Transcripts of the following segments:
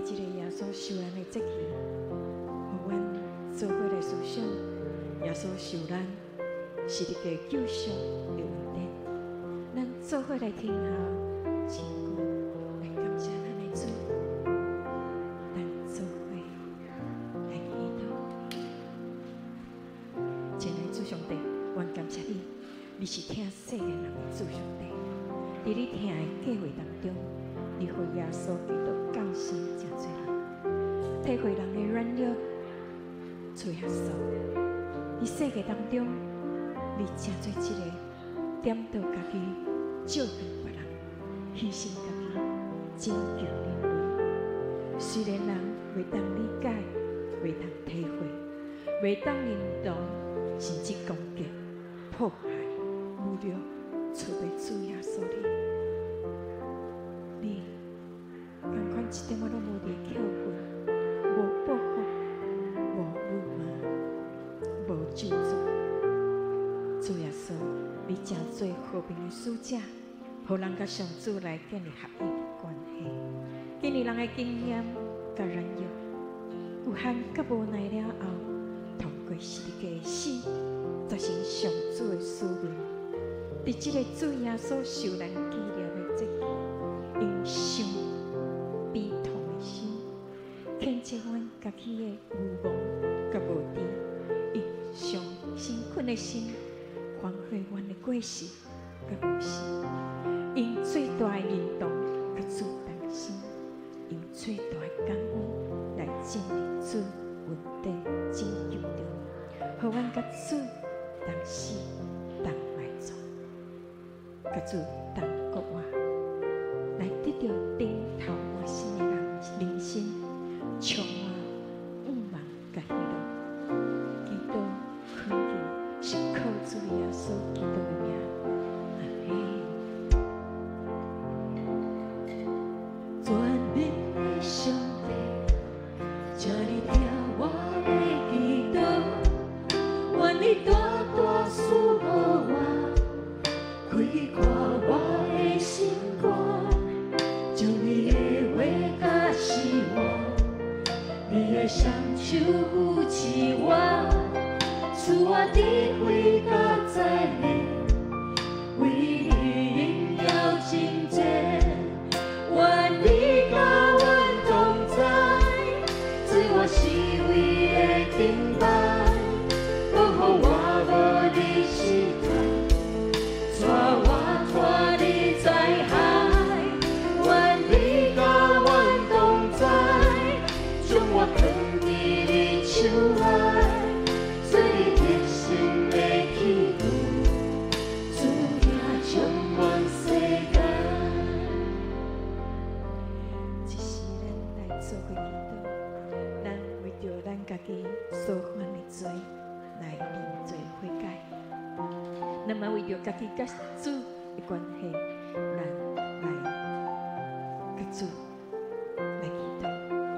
这个耶稣受难的节期，互阮做伙来思想，耶稣受难是一个救赎的恩典。咱做伙来听下诗歌，来感谢咱的主。咱做伙来祈祷。亲爱的主上帝，阮感谢你，你是听世间人的主上帝。在你听的计划当中，你予耶稣基督救生真侪人，体会人的软弱，做耶稣。在世界当中，你真做一个点到家己，照顾别人，牺牲家己，拯救人类。虽然人袂当理解，袂当体会，袂当认同，甚至攻击、迫害、侮辱，除非主耶稣你同款一点仔拢无伫扣分，无报复，无辱骂，无救助。主耶稣，你真做和平的使者，互人甲上主来建立合一的关系，建立人的经验甲软弱，有限甲无奈了后，通过世界的死，达成上主的使命。伫这个主耶稣受难纪念的节期，因伤悲痛的心，恳切阮家己的无望甲无知，因伤辛苦的心，反悔阮的过失甲无视，因最大的认同甲主同心，用最大的感恩来建立主稳定拯救中，互阮甲主同死同埋葬，甲主同国活，来得到顶头满心的人生，充满五万甲喜乐。基督恳求是靠主耶稣基督的名，阿门。全能的上帝，请你听我的祈祷，愿你大大赐予我，开阔我的心肝，将你的话甲希望，你的双手扶持我，赐我智慧甲才能，为你荣耀征战。愿你甲阮同在，做我是为的顶摆，保护我无你失态，带我带你在海。愿你甲阮同在，将我藏伫你手内，做你热心的祈祷，主也充满世界。一时咱来做伙祈祷，咱为着咱家己所犯的罪来认罪悔改，咱嘛为着家己甲主的关系，咱来甲主来祈祷，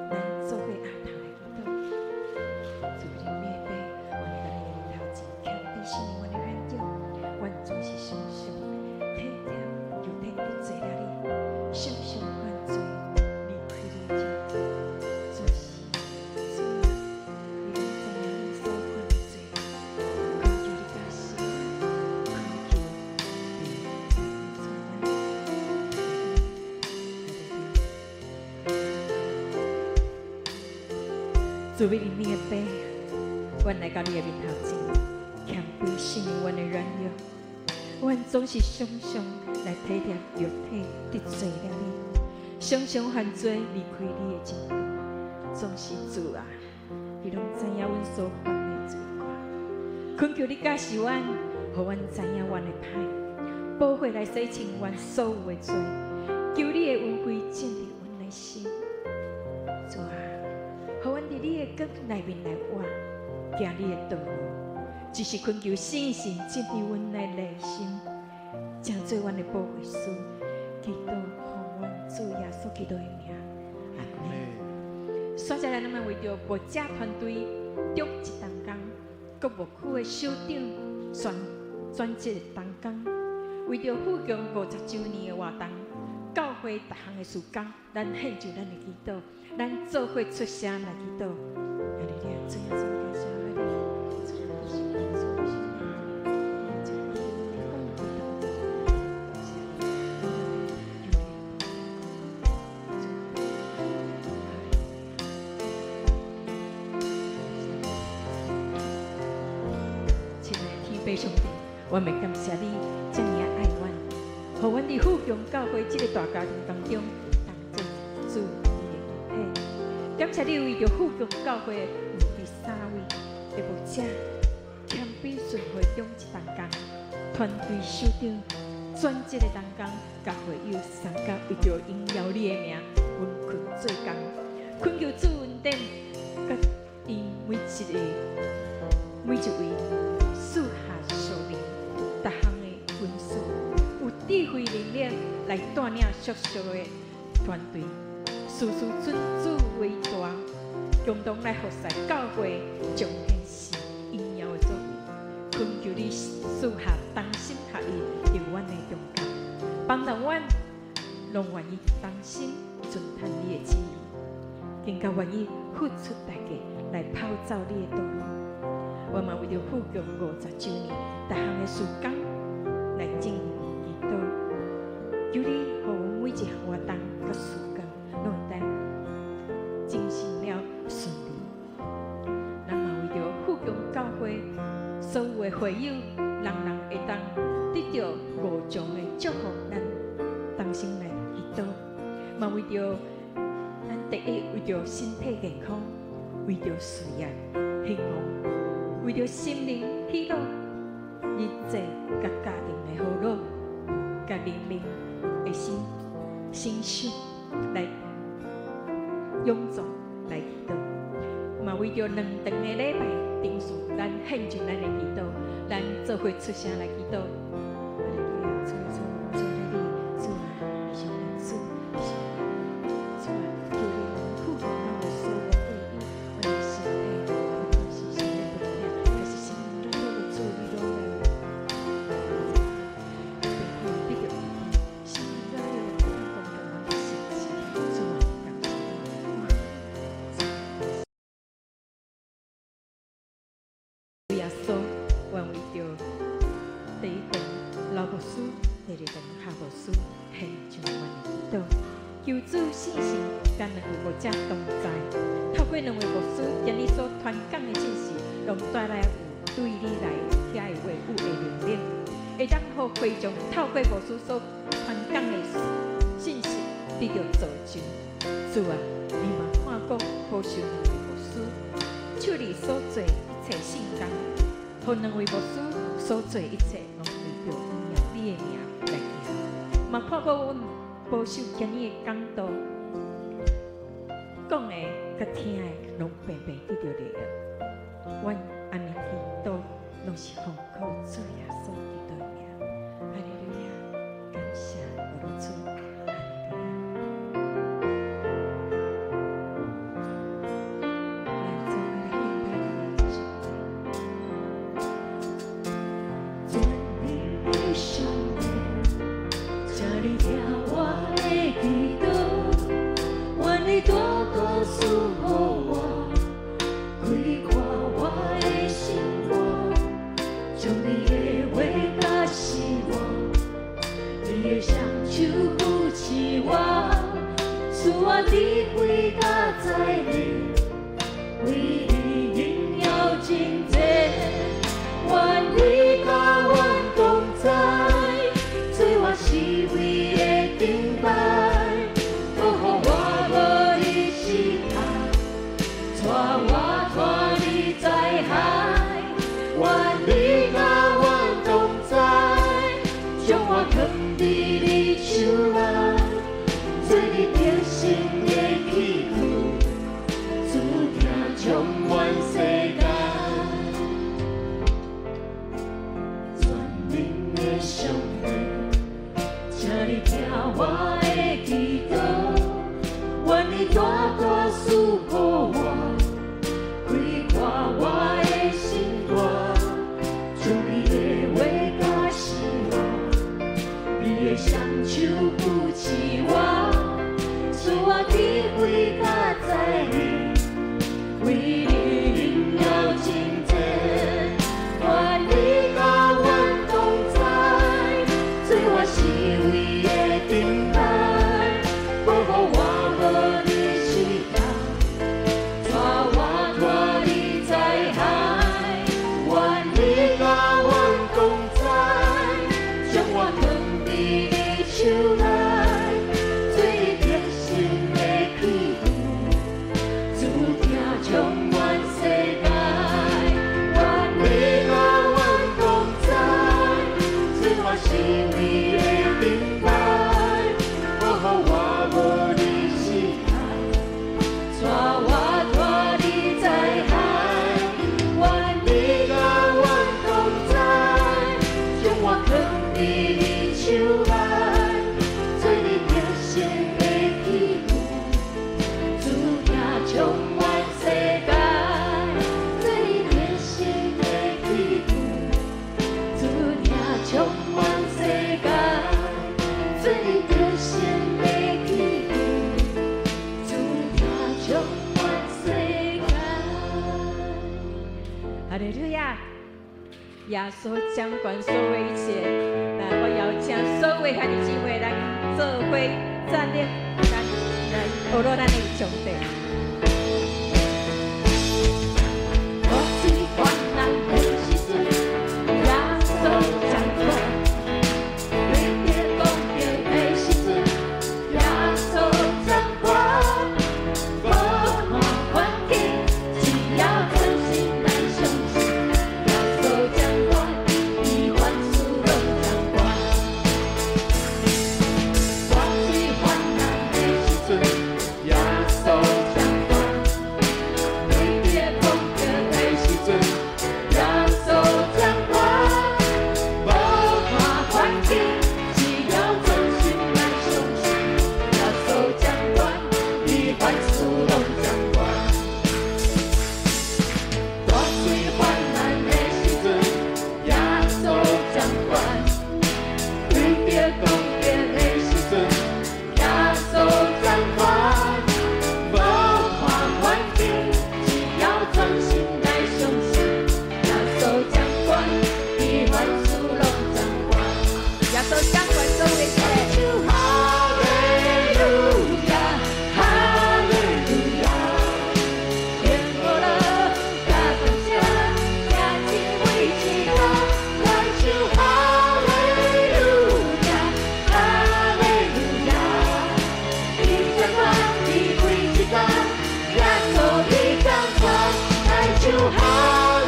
咱做伙下头来祈祷。主的面杯，我哋甲你的头前，强地是我的软弱，阮总是常常体贴又体得罪了你，常常犯罪，离开你的主是主啊，你拢知影阮所犯的罪，恳求你加赦，恳求你充满。主为你的杯，阮来到你的面头前，谦卑承认阮的软弱，阮总是常常来体贴肉体得罪了你，常常犯罪离开你的真道。总是主啊，你拢知影阮所犯的罪过，恳求你加赦阮，互阮知影阮的歹，保悔来洗清阮所有的罪，求你的恩惠建立阮的心。主啊，互阮伫你的光内面来活，行你的道路，只是恳求圣神进入阮的内心，正做阮的保惠师，基督互阮主耶稣基督的名，阿门。现在咱们为着牧者团队中一同工，国务区的首长转职当工，为着富强50周年的活动，教会逐项的事工，咱献就咱的祈祷，咱做伙出声来祈祷。哈利路亚，主耶稣感谢你，主耶稣感谢你。亲爱的上帝，我们感谢你这么爱阮，互阮伫富强教会这个大家庭当中，当做主你的母体。感谢你为着富强教会第3位的牧者，谦卑顺会中一同工，团队首长专职的同工，甲会友三甲为着荣耀你的名，温困做工，恳求主恩典，甲因每一位。属下属灵，逐项的分数，有智慧能力来带领属属的团队，事事尊主为大，共同来服侍教会，彰显神荣耀的作为。恳求你属下同心合意，伫阮的中间，帮助阮，拢愿意同心遵探你的旨意，更加愿意付出代价来跑走你的道路。我嘛为着富强50周年，逐项的事工来进行祈祷，求你互阮每一项活动甲事工，拢会当进行了顺利。咱嘛为着富强教会所有的会友，人人会当得到无穷的祝福，咱同心来祈祷。嘛为着咱第一，为着身体健康，为着事业兴旺。为着心灵喜乐，日子甲家庭的和乐，甲灵灵的心性来永驻来祈祷，嘛为着2长的礼拜定数，咱献上咱的祈祷，咱做伙出声来祈祷。哈利路亚，主啊，主啊，主啊，上主，主啊，求你富强咱的所有会友，我的身体。第2堂下牧师献上阮的祈祷，求主信心，甲2位牧者同在，透过2位牧师将你所传讲的信息，拢带来有对你来遐的话语的能力，会当互会众透过牧师所传讲的信息，得到造就。主啊，你嘛看顾好受2位牧师，手里所做一切圣工，互2位牧师所做一切，拢为着荣耀你的名。嘛看过阮保守今日的讲道，讲的甲听的，拢白白得到力量。阮安尼祈祷，拢是奉靠主耶稣基督的名。哈利路亚，感谢我的主，哈利路亚。来做我的敬拜的主，尊你的上帝，这里听我的祈祷，愿你大多赐予我，开阔我的心窝，将你的话甲示我，你的双手扶持我，赐我智慧甲才能，为你荣耀真济，愿你甲阮同在，做我是为的敬拜。的双手扶持我，使我智慧较在意，为你了真济，愿你甲阮同在，做我是为的顶牌，保护我无你失态，带我带你在海，愿你甲阮同在，将我放伫你手内，做你热心的庇护，注定充满世界。愿你甲阮同在，做我是为的顶牌，保护我无你失态，带我带你在海。愿你甲阮同在，将我放伫你手内，做你热心的庇护，注定充满世界。做你热心的庇护，注定充满世界。做你热心的庇护，注定充满世界。哈利路亚！耶稣掌管所有一切。来，我邀请所有兄弟姊妹来做伙站立，来学罗咱的上帝。我最患难的时阵，耶稣掌管；对别公平的时阵，耶稣掌管。无看环境，只要真心来相信，耶稣掌管，伊万事拢掌管。我最患难的时阵，耶稣掌管；对别公平的时阵，耶稣掌管。无看环境，只要真心来相信，耶稣掌管，伊万事拢掌管。我最患难的时阵，耶稣掌管；对别公平的时阵，耶稣掌管。无看环境，只要专心来相信，耶稣掌管，伊万事拢掌管。耶稣掌管所有一切。哈利路亚，哈利路亚。天父了，加感谢，也真为自家来唱哈利路亚，哈利路亚。你掌管，你为自家，耶稣你掌管，来唱哈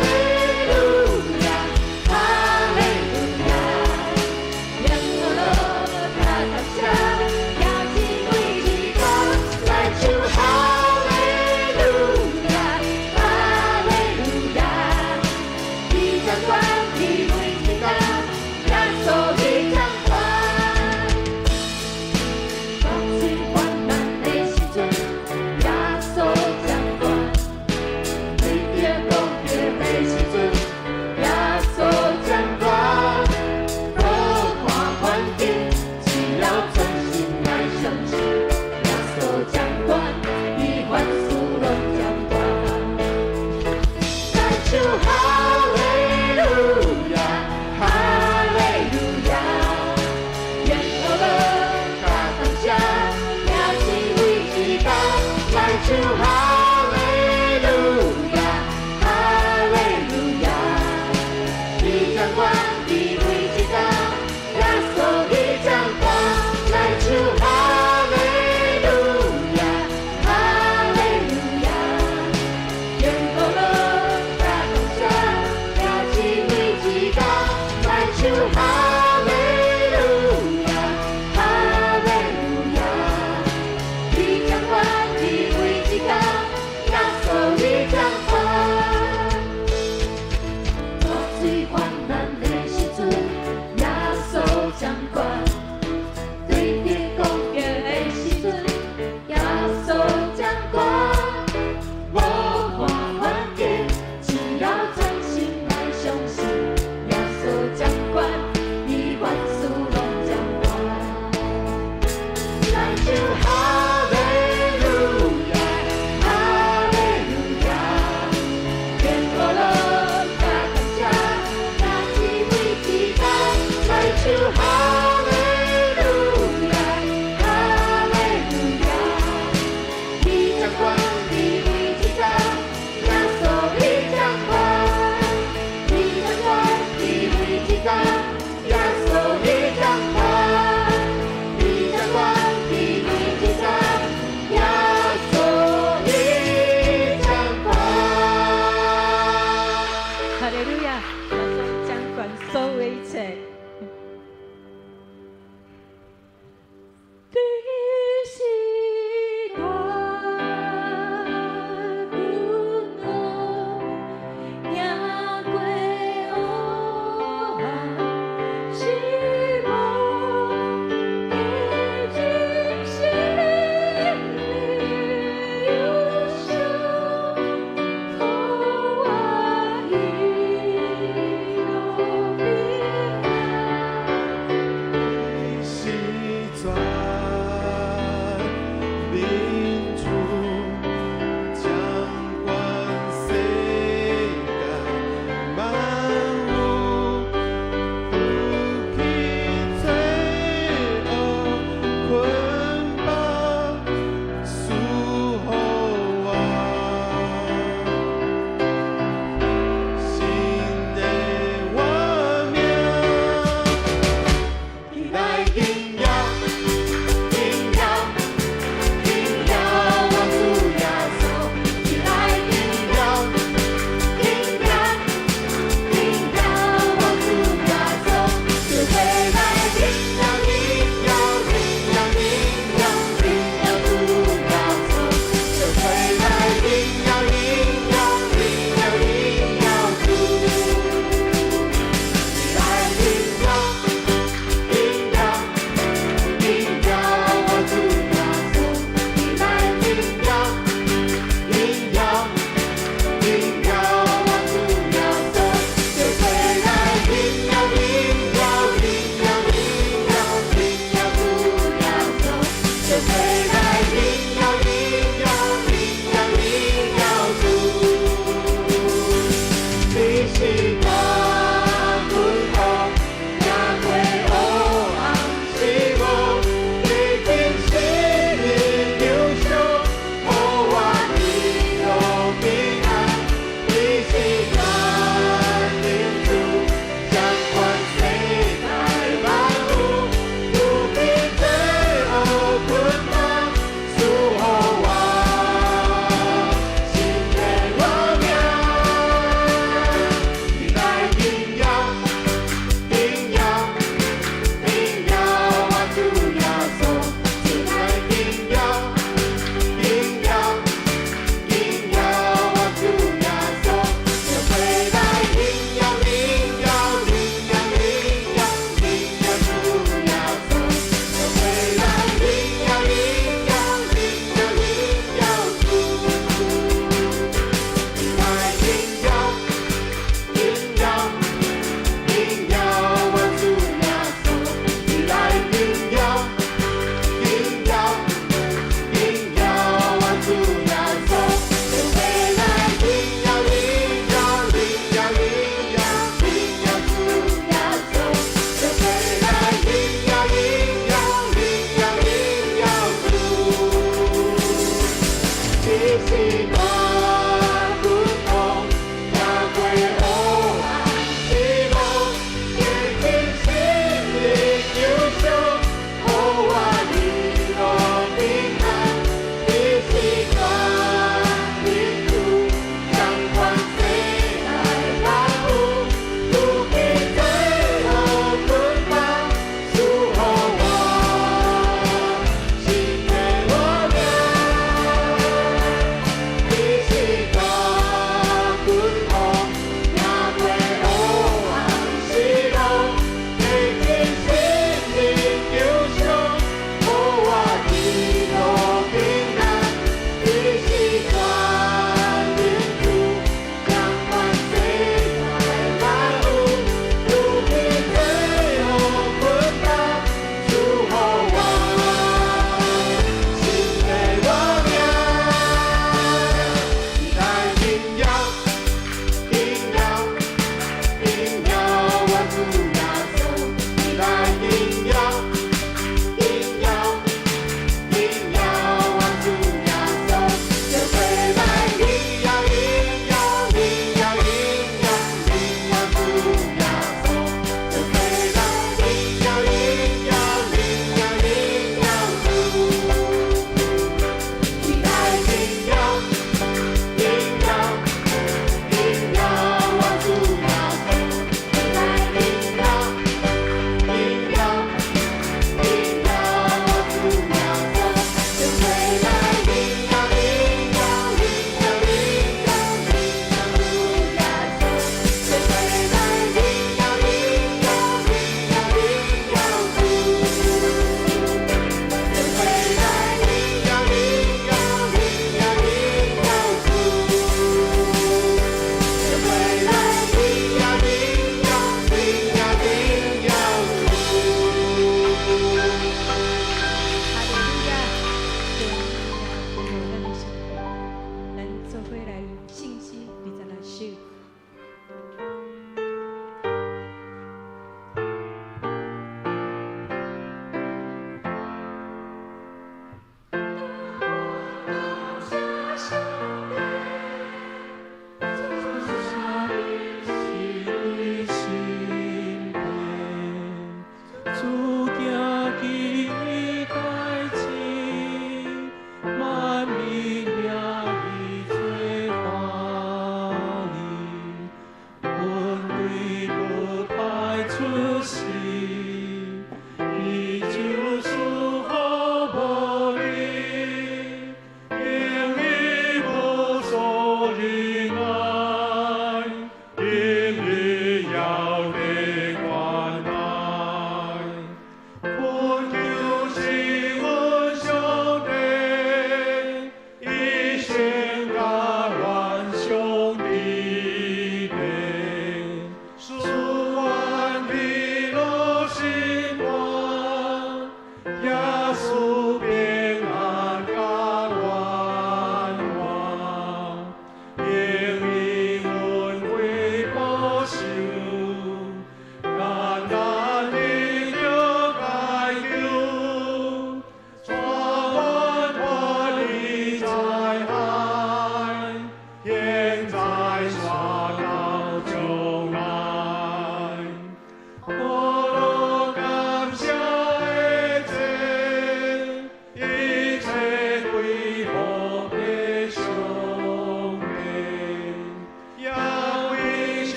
利路亚，哈利路亚。天父了，加感谢，也真为自家来唱哈利路亚，哈利路亚。你掌管，你为自家，耶稣你掌管。我最患难的时阵，耶稣掌管；对别公平的时阵，耶稣掌管。无看环境，只要真心来相信，耶稣掌管，伊万事拢掌管。来唱哈利路亚，哈利路亚。愿我们加感谢，也是为自家来唱哈利路亚，哈利路亚。你掌管，你为自家，耶稣你掌管，来唱哈利路亚，哈利路亚。愿我们加感谢，也是为自家来唱哈利路亚，哈利路亚。你掌管，你为自家。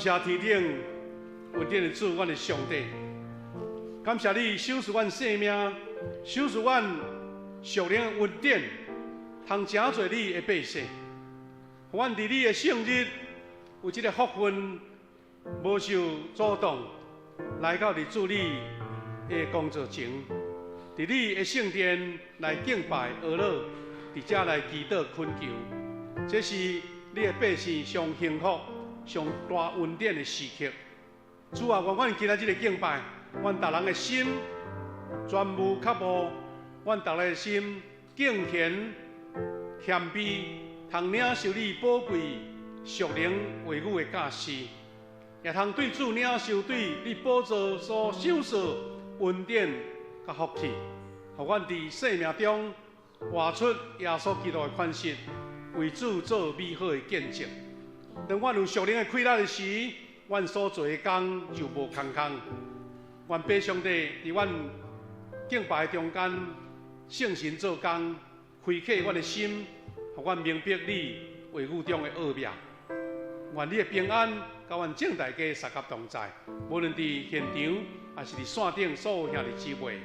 谢天顶稳定的主，阮的上帝。感谢你守住阮性命，守住阮属灵的稳定，通真侪你的百姓。互阮伫你的圣日有这个福分，无受阻挡，来到伫主你的工作前，伫你的圣殿来敬拜阿乐，伫遮来祈祷恳求。这是你的百姓上幸福、上大恩典的时刻。主啊，愿阮今仔日的敬拜，阮逐人的心全无却无，阮逐个的心敬虔、谦卑，通领受你宝贵属灵话语的教示，也通对主领受对你宝座所享受恩典甲福气，互阮伫生命中活出耶稣基督的款式，为主做美好的见证。当阮有属灵的快乐的时，阮所做的工就无空空。愿爸上帝伫阮敬拜中间，圣神做工，开启阮的心，互阮明白你话语中的奥妙。愿你的平安甲阮正大家三甲同在，无论伫现场还是伫线顶所有兄弟姊妹。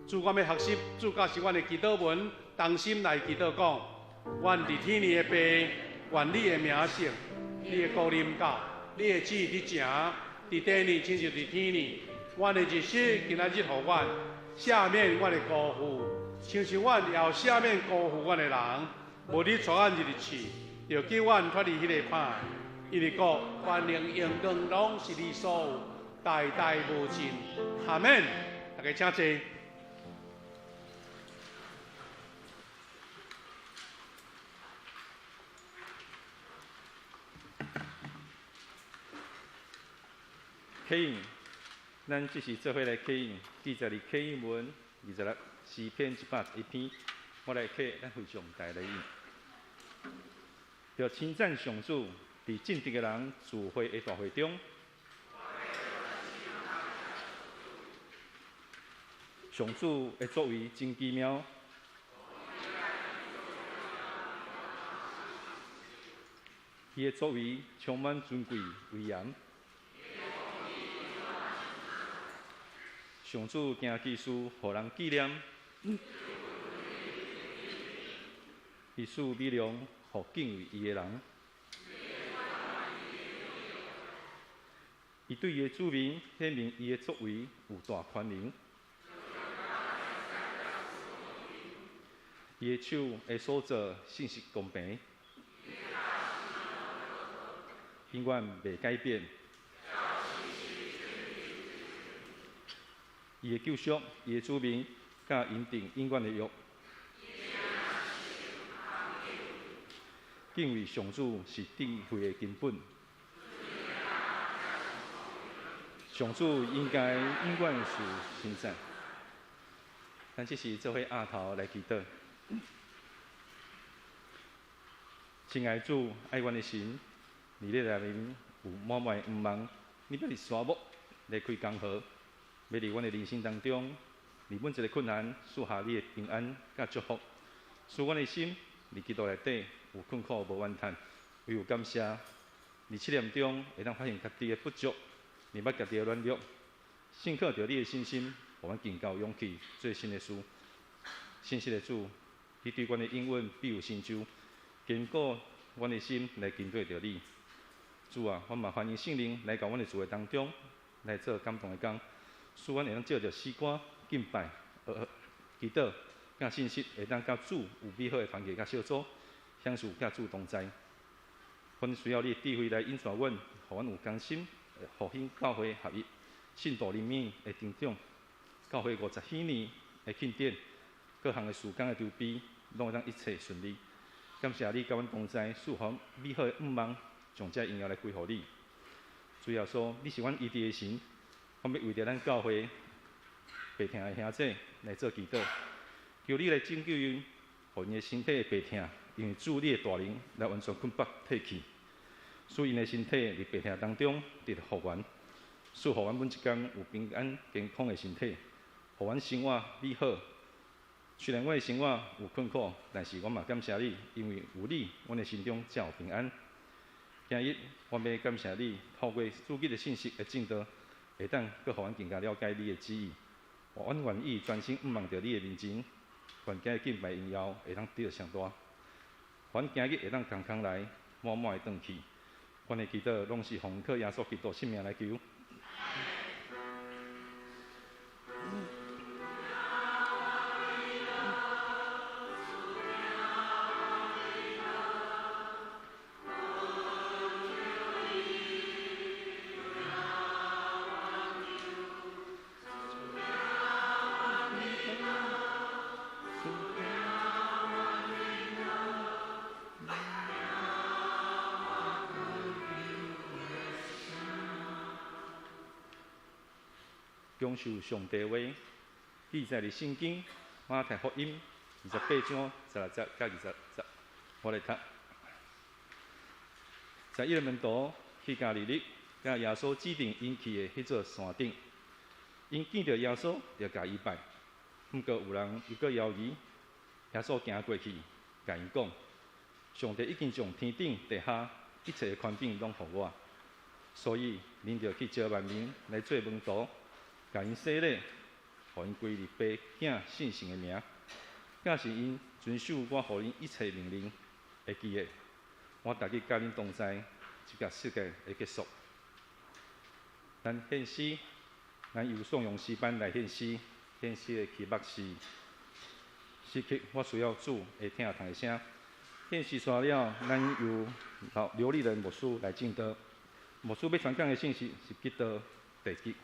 主，阮要学习主教是阮的祈祷文，同心来祈祷讲：阮伫天里的爸，愿你的名圣，你的国临到，你的旨意伫城，伫地里亲像伫天里。阮的日子今仔日互阮赦免阮的辜负，亲像阮也有赦免辜负阮的人。无你带阮入去，就叫阮脱离迄个歹。因为国、权力、荣光拢是你所有，代代无尽。阿门。大家请坐。启应，咱即时做伙来启应，记载伫启应文26诗篇101篇，我来启咱非常大来应。要称赞上主，伫正直的人聚会的大会中，上主的作为真奇妙，伊的作为充满尊贵威严。上主行奇事，互人纪念；伊使美良，互敬畏伊的人。伊对伊的子民显明伊的作为有大权能。伊的手会所做信实公平，永远袂改变。伊的救赎，伊的子民，甲因定永远的约。敬畏上主是智慧的根本。上主应该永远是称赞。咱即时做伙额头来祈祷。亲爱的主，爱阮的神，你内面有满满的愿望，你要伫沙漠来开江河。要伫阮的人生当中，伫每一个困难，赐下你的平安甲祝福，使阮的心伫基督内底有困苦无怨叹，唯有感谢。伫试验中会当发现家己的不足，明白家己的软弱，信靠着你的信心，互阮更够勇气做新的事。信实的主，你对阮的应允必有成就，坚固阮的心来跟对着你。主啊，我嘛欢迎圣灵来到阮的聚会当中，来做感动的工。使阮会当借着诗歌、敬拜、祈祷、甲信息，会当甲主有美好的团结甲小组，享受甲主同在。阮需要你的智慧来引带阮，互阮有甘心，复兴教会合一，信徒人民的成长，教会50周年的庆典，各项的事工的筹备，拢会当一切顺利。感谢你甲阮同在，赐予美好的愿望，将这荣耀来归乎你。主要说，你是阮医治的神。我要为着咱教会病痛的兄弟来做祈祷，求你来拯救因，互因的身体的病痛，因为主你的大能来完全捆绑退去，使因的身体伫病痛当中得到复原，使互阮每一天有平安健康的身体，互阮生活美好。虽然我的生活有困苦，但是我嘛感谢你，因为有你，阮的心中才有平安。今日我要感谢你，透过主记的信息的正道，会当搁互阮更加了解你的旨意。阮愿意专心毋望着你的面前，愿今日敬拜荣耀会当得到上大。阮今日会当空空来，满满的转去。阮的祈祷拢是奉靠耶稣基督性命来求。享受上帝话，记载伫圣经马太福音28章16节甲20节，我来读。在伊个门徒去加利利，甲耶稣指定因去的迄座山顶，因见到耶稣，就甲伊拜。毋过有人又搁犹豫，耶稣行过去，甲因讲：上帝已经将天顶地下一切的权柄拢互我，所以恁着去招万民来做门徒。甲因洗礼，互因归入爸囝圣神的名，假是因遵守我互因一切命令，会记得，我逐日甲恁同在，即个世界会结束。咱献诗，咱由颂咏诗班来献诗，献诗的题目是：诗曲我需要主会听堂的声。献诗煞了，咱由刘立人牧师来正道。牧师要传讲的信息是基督地基。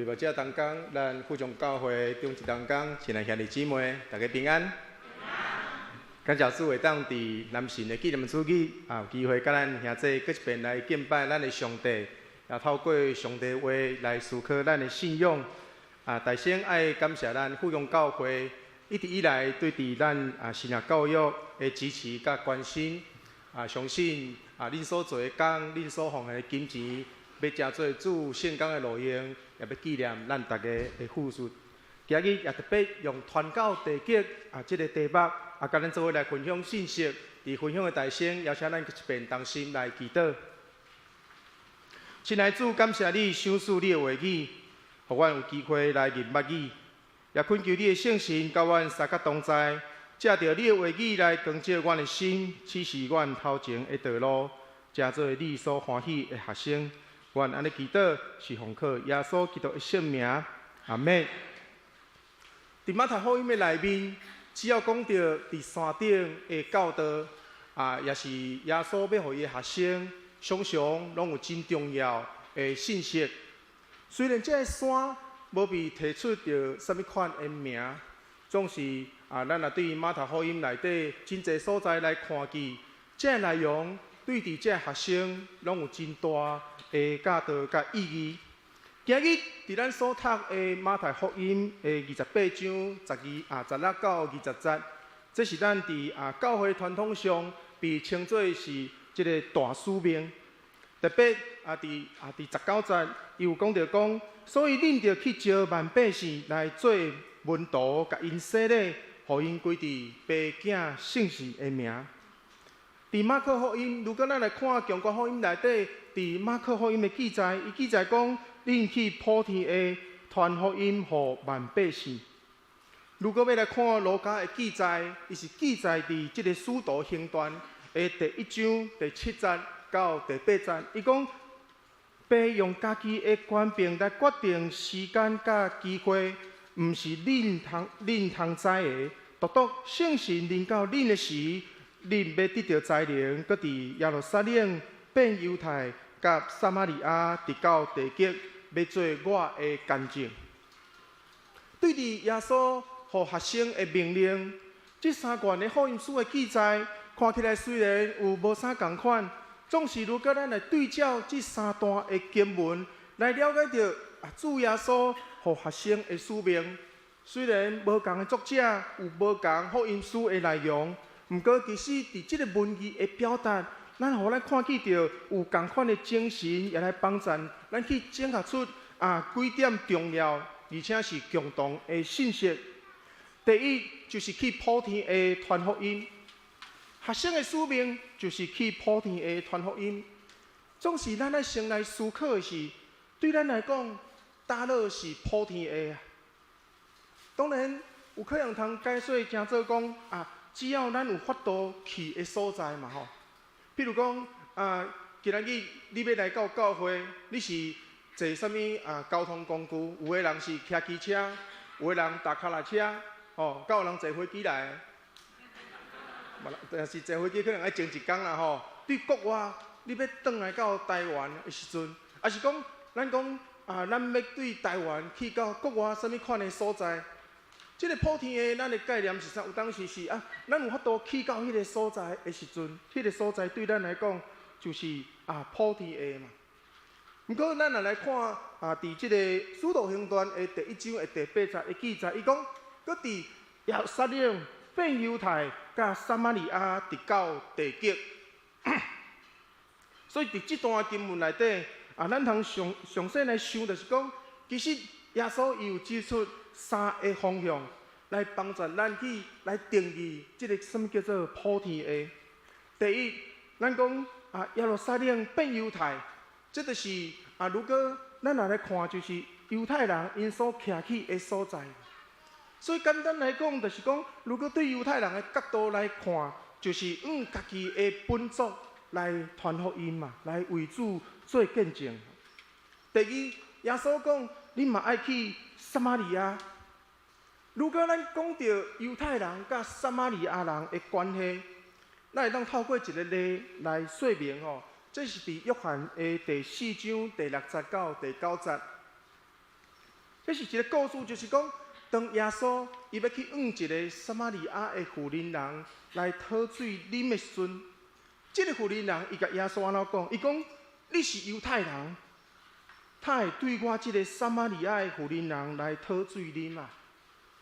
无这当天，咱富中教会中一当天，亲爱兄弟姊妹，大家平安。感谢主会当伫南神的纪念主日有机会甲咱兄弟搁一遍来敬拜咱的上帝，也透过上帝话来思考咱的信仰。大先爱感谢咱富中教会一直以来对伫咱神学教育的支持甲关心。相信恁所做的工，恁所奉的金钱，要加做主圣工的路用，也要纪念咱大家的付出。今日也特别用传教地基这个题目，甲咱做伙来分享信息。伫分享的大先，邀请咱一遍同心来祈祷。亲爱的主，感谢你赏赐你的话语，互阮有机会来认捌你，也恳求你的圣神甲阮三角同在。借着你的话语来光照阮的心，启示阮头前的道路，真做你所欢喜的学生。愿安尼祈祷，是奉靠耶稣基督的圣名，阿门。伫马太福音的内面，只要讲到伫山顶的教导，也是耶稣要互伊的学生，常常拢有真重要的信息。虽然这个山无被提出着什么款的名，总是咱也对马太福音内底真侪所在来看见，这内容对伫这学生拢有真大的教导甲意义。今日伫咱所读的马太福音的28章16到20节，这是咱伫教会传统上被称作是这个大使命。特别伫19节，伊有讲到讲，所以恁着去招万百姓来做门徒，甲因洗礼。互因归伫爸囝圣神的名。伫马可福音，如果咱来看中国福音内底，伫马可福音的记载，伊记载讲，恁去普天下传福音，互万百姓。如果要来看路加的记载，伊是记载伫即个使徒行传的第1章第7节到第8节，伊讲，爸用家己的权柄来决定时间甲机会。毋是恁通知的，独圣神临到恁的时，恁要得到才能，搁伫耶路撒冷、变犹太、甲撒玛利亚，直到地极，要做我的见证。对伫耶稣互学生的命令，这三卷的福音书的记载，看起来虽然有无啥共款，总是如果咱来对照这三段的经文，来了解到主耶稣。互学生的使命，虽然无共的作者有无共福音书的内容，毋过其实伫即个文字的表达，咱互咱看见到有共款的精神，也来帮助咱去整合出几点重要而且是共同的信息。第一就是去普天下传福音，学生的使命就是去普天下传福音。总是咱来先来思考的是，对咱来讲。大乐是普天下当然有可能通解说诚做讲只要咱有法度去的所在嘛吼。譬如讲今仔日你要来到教会，你是坐什么交通工具？有的人是骑机车，有的人搭脚踏车，吼，有人坐飞机来。但是坐飞机可能要前一天啦吼。对国外，你要转来到台湾的时阵，也是讲咱讲。咱要对台湾去到国外什么款的所在？这个普天下，咱的概念是啥？有当时是咱有法度去到迄个所在的时阵，迄个所在对咱来讲就是普天下嘛。不过咱也来看伫这个使徒行传的第1章的第8节的记载，伊讲，搁伫耶路撒冷、变犹太、甲撒玛利亚，直到地极。所以伫这段经文内底。咱通详细来想，就是讲，其实耶稣伊有指出3个方向，来帮助咱去来定义这个什么叫做普天下。第一，咱讲耶路撒冷变犹太，这就是如果咱来看，就是犹太人因所徛起的所在。所以简单来讲，就是讲，如果对犹太人的角度来看，就是用家己的本族来传福音嘛，来为主。做见证。第二，耶稣讲，你嘛爱去撒玛利亚。如果咱讲到犹太人甲撒玛利亚人的关系，咱会当透过一个例来说明吼。这是伫约翰的第4章第6节到第9节。迄是一个故事，就是讲，当耶稣伊要去往一个撒玛利亚的妇人人来讨水啉的时阵，这个妇人人伊甲耶稣安怎讲？伊讲：你是犹太人，他会对我这个撒玛利亚的妇人人来讨水啉啊？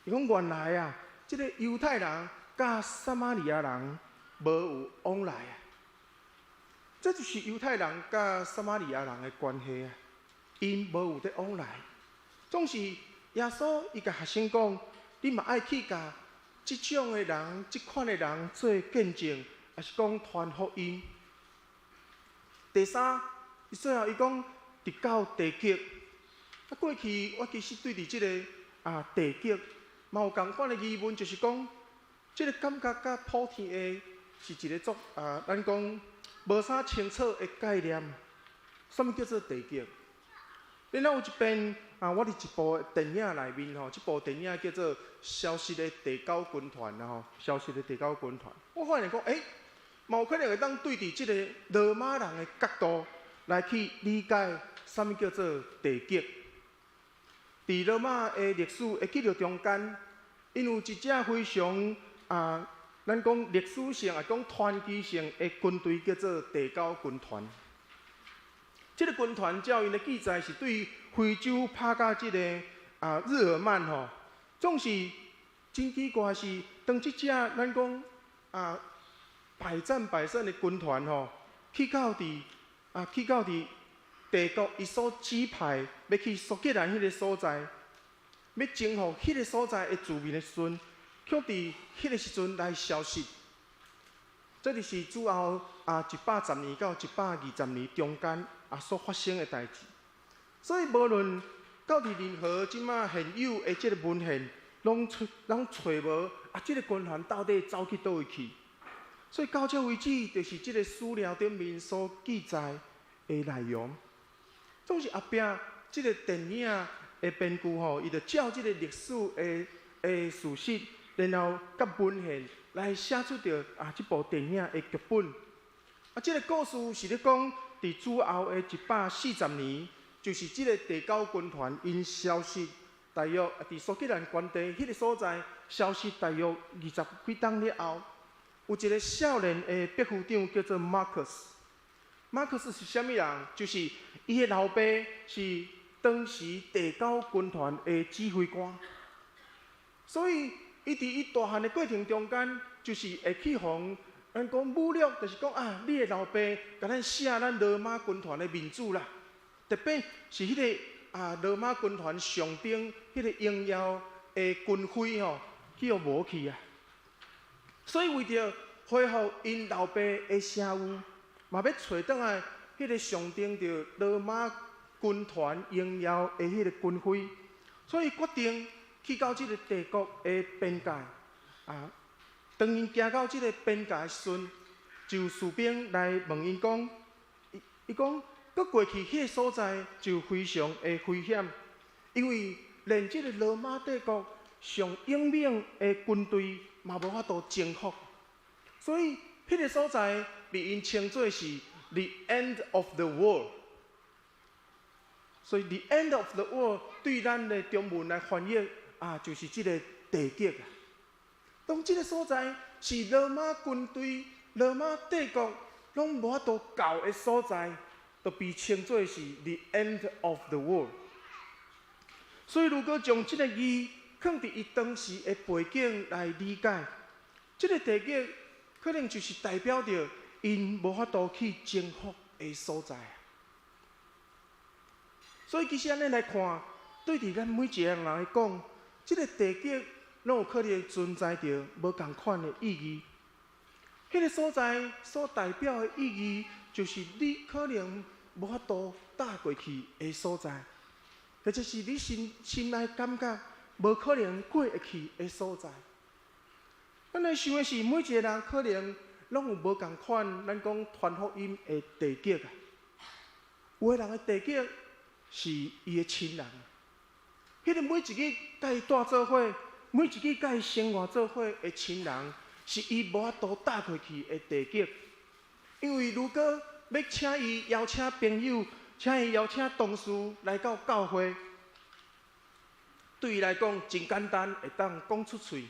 伊讲原来啊，这个犹太人甲撒玛利亚人无有往来啊。这就是犹太人甲撒玛利亚人的关系啊，因无有得往来。总是耶稣伊甲学生讲，你嘛爱去甲即种的人、即款的人做见证，也是讲传福音。第三，伊最后伊讲，直到地极。过去我其实对伫即个地极，嘛有共款的疑问，就是讲，即个感觉甲普天的是一个咱讲。无啥清楚的概念，什么叫做地极？然后有一遍我伫一部电影内面吼，这部电影叫做《消失的地球军团》吼，《消失的地球军团》。我发现讲，嘛有可能会当对伫这个罗马人的角度来去理解什么叫做地极。伫罗马的历史会记录中间，因有一只非常咱讲历史性也讲传奇性的军队叫做地球军团。这个军团照因的记载是对非洲拍到这个日耳曼吼，总是真奇怪是，当这只咱讲百战百胜的军团吼，去到伫帝国伊所指派要去苏格兰迄个所在，要征服迄个所在的居民的时阵。却伫迄个时阵来消失，这就是主后110年到120年中间所发生的代志。所以无论到伫任何即马现有的即个文献，拢找无即个军团到底走去倒位去。所以到这为止，就是即个史料顶面所记载的内容。总是后壁即个电影的编剧吼，伊就照即个历史的事实。然后，甲文献来写出着这部电影的剧本。这个故事是咧讲，伫主后的140年，就是这个地球军团因消失，大约伫苏格兰关地迄个所在消失大约20几冬了后，有一个少年的秘书长叫做马克思。马克思是啥物人？就是伊的老爸是当时地球军团的指挥官，所以。伊伫伊大汉的过程中间，就是会去互咱讲侮辱，就是讲你的老爸甲咱写咱罗马军团的民主啦，特别是迄个罗马军团上顶迄个荣耀的军徽吼，去互无去啊。所以为着恢复因老爸的声誉，嘛要找倒来迄个上顶着罗马军团荣耀的迄个军徽，所以决定。去到这个帝国的边界，当因行到这个边界的时阵，就士兵来问因讲，伊讲，搁过去迄个所在就非常的危险，因为连这个罗马帝国上英勇的军队嘛无法度征服，所以迄个所在被因称作是 the end of the world。所以 the end of the world 对咱的中文来翻译。就是这个地极啊。当这个所在是罗马军队、罗马帝国拢无法度到的所在，就被称作是 the end of the world。所以，如果将这个字放伫伊当时的背景来理解，这个地极可能就是代表着因无法度去征服的所在。所以，其实安尼来看，对伫咱每一个人来讲，这个地极，拢有可能存在着无同款的意义。迄个所在所代表的意义，就是你可能无法度踏过去的所在，或者是你心内感觉无可能过会去的所在。咱来想的是，每一个人可能拢有无同款，咱讲传福音的地极啊。有的人的地极是伊的亲人。迄个每一个甲伊住做伙，每一个甲伊生活做伙的亲人，是伊无法度踏过去的地极。因为如果要请伊邀请朋友，请伊邀请同事来到教会，对伊来讲真简单，会当讲出嘴。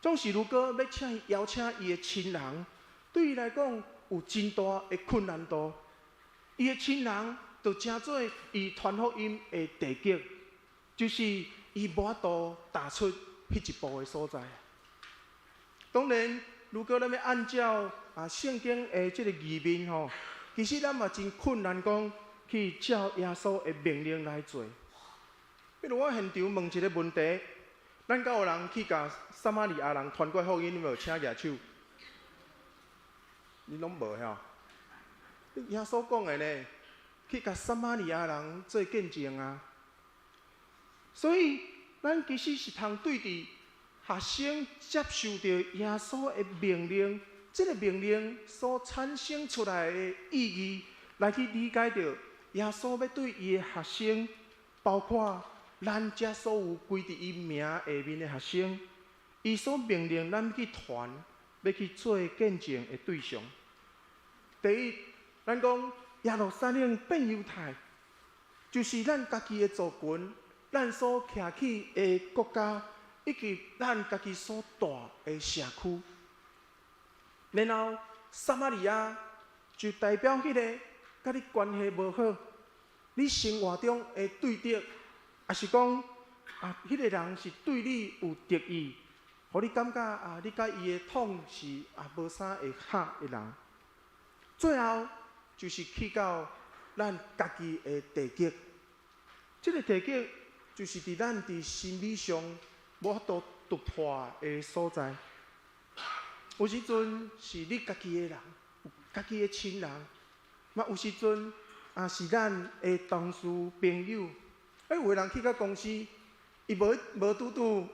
总是如果要请伊邀请伊的亲人，对伊来讲有真大的困难度。伊的亲人就成做伊传福音的地基，就是伊无法度踏出迄一步的所在。当然，如果咱要按照圣经的即个义面吼，其实咱嘛真困难讲去照耶稣的命令来做。比如我现场问一个问题，咱敢有人去甲撒玛利亚人传过福音，你有请举手？你拢无吼？耶稣讲的呢，去甲撒玛利亚人做见证啊。所以，咱其实是通对伫学生接受到耶稣的命令，这个命令所产生出来的意义，来去理解到耶稣要对伊的学生，包括咱遮所有归伫伊名下面的学生，伊所命令咱去传，要去做见证的对象。第一，咱讲耶路撒冷变犹太，就是咱家己的族群，咱所徛起的国家，以及咱家己所大的社区。然后撒玛利亚就代表迄个甲你关系无好，你生活中的对敌，也是讲迄个人是对你有敌意，互你感觉你甲伊的统是无啥会合的人。最后就是去到咱家己的地基，这个地基就是伫咱伫心理上无法度突破的所在。有时阵是你家己的人，有家己的亲人，嘛有时阵是咱的同事朋友。有个人去到公司，伊无拄拄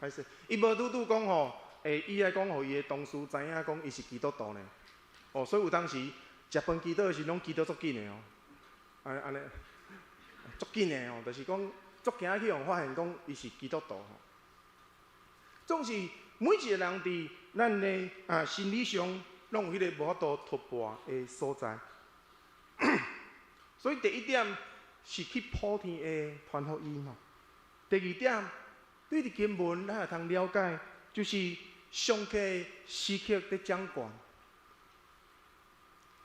歹势，伊无拄拄讲吼，伊来讲，互伊的同事知影讲伊是基督徒呢。所以有当时食饭祈祷是拢祈祷足紧的安尼足紧的就是讲足惊去互发现讲伊是基督徒总是每一个人伫咱的心理上，拢有迄个无法度突破的所在。所以第一点是去普天的传福音第二点，对伫经文咱也通了解，就是上帝时刻在掌管。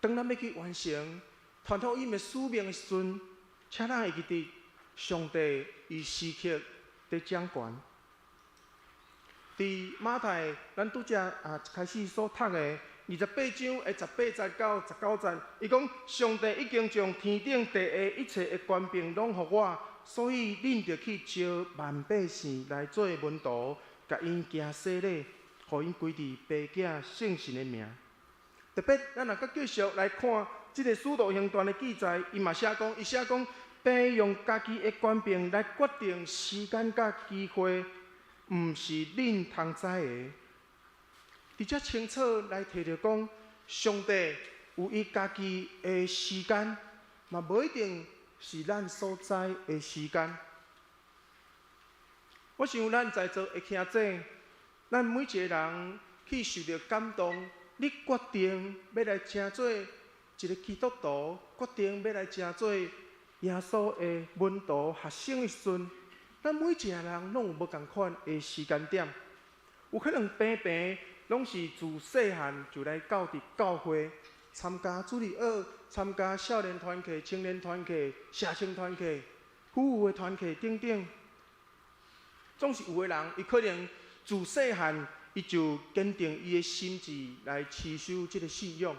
当咱要去完成传福音的使命的时阵，请咱会记得上帝伊时刻在掌管。伫马太，咱拄则开始所读的28章的18、19、19节，伊讲上帝已经将天顶地下一切的权柄拢予我，所以恁着去招万百姓来做门徒，甲因行洗礼，互因归伫爸囝圣神的名。特别，咱若佮继续来看即个《使徒行传》的记载，伊嘛写讲，爸用家己的权柄来决定时间甲机会，毋是恁通知的。伫遮清楚来提着讲，上帝有伊家己的时间，嘛无一定是咱所知的时间。我想咱在座的兄弟，咱每一个人去受到感动。你决定要来成做一个基督徒，决定要来成做耶稣的门徒学生的时阵，咱每一个人拢有无同款的时间点。有可能平平拢是自细汉就来到伫教会参加主日学、参加少年团契、青年团契、社青团契、妇孺的团契等等。总是有的人，伊可能自细汉。伊就坚定伊的心志来持守这个信仰。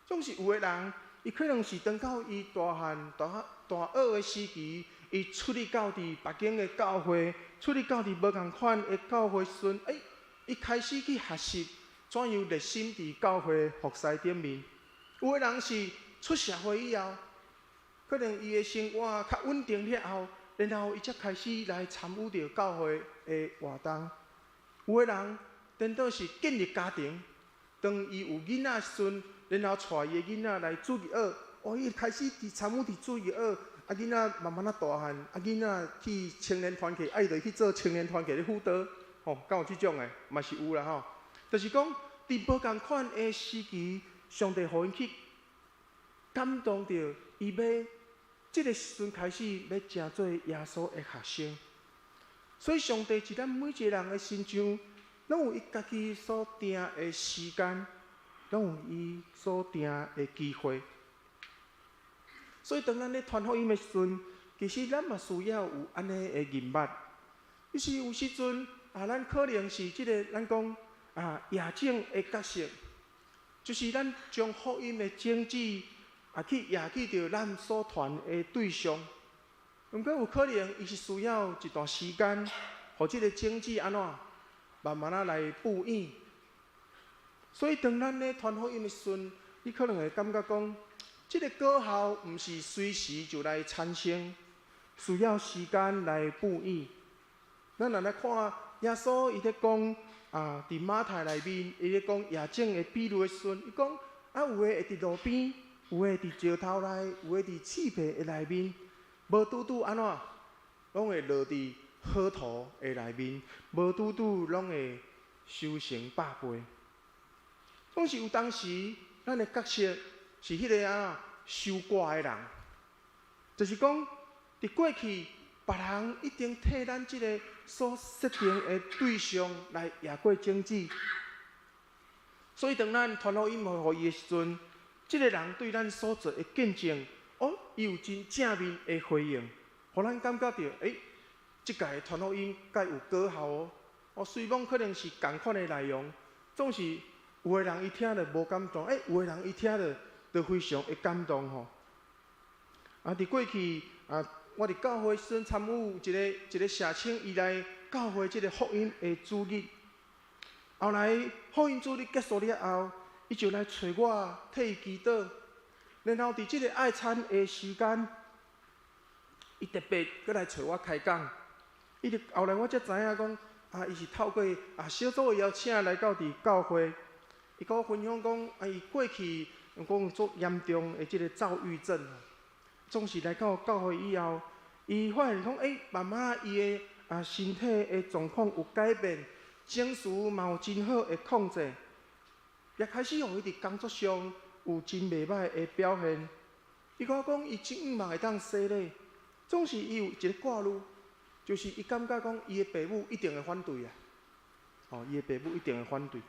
总是有的人，伊可能是等到伊大汉大学的时期，伊出入到伫别间的教会，出入到伫无同款的教会时阵，伊开始去学习怎样热心伫教会服侍顶面。有的人是出社会以后，可能伊的生活较稳定了后，然后伊才开始来参与到教会的活动。有的人颠倒是建立家庭，当伊有囡仔时阵，然后带伊的囡仔来主日学，伊开始参与伫主日学，囡仔慢慢大汉，囡仔去青年团契，伊就去做青年团契的辅导，敢有即种的，嘛是有啦就是讲，伫无共款的时期，上帝互因去感动着，伊要这个时阵开始要成做耶稣的学生。所以上帝伫咱每一个人的身上，拢有伊家己所定的时间，拢有伊所定的机会。所以当咱咧传福音的时阵，其实咱嘛需要有安尼的认捌。就是有时阵咱可能是即个咱讲亚种的角色，就是咱将福音的种子去亚去到咱所传的对象。毋过有可能伊是需要一段时间，互即个种子安怎慢慢来布养。所以当咱咧传福音的时阵，你可能会感觉讲，即个果效毋是随时就来产生，需要时间来布养。咱若来看耶稣伊咧讲伫马太内面，伊咧讲亚种的比喻的时阵，伊讲有诶会伫路边，有诶伫石头内，有诶伫刺皮的内面，无拄拄安怎，拢会落伫好土的内面，无拄拄拢会收成百倍。总是有当时，咱的角色是迄个收割的人，就是讲伫过去。别人一定替咱即个所设定的对象来野过种子，所以当咱传福音互伊的时阵，即个人对咱所做的见证，伊有真正面的回应，互咱感觉到，即届传福音该有果效哦。虽讲可能是同款的内容，总是有个人伊听着无感动，有个人伊听着就非常的感动吼。伫过去我伫教会时参与一个社青，伊来教会即个福音的主日。后来福音主日结束了后，伊就来找我替伊祈祷。然后伫即个爱餐的时间，伊特别过来找我开讲。后来我才知影讲，伊是透过小组的邀请来到伫教会。伊甲我分享讲，伊过去讲足严重的即个躁郁症。总是来到教会以后，伊发现讲，慢慢伊的身体的状况有改变，情绪嘛有真好的控制，也开始互伊伫工作上有真袂歹的表现。伊甲我讲，伊真毋嘛会当洗礼，总是伊有一个挂虑，就是伊感觉讲，伊的爸母一定会反对伊的爸母一定会反对。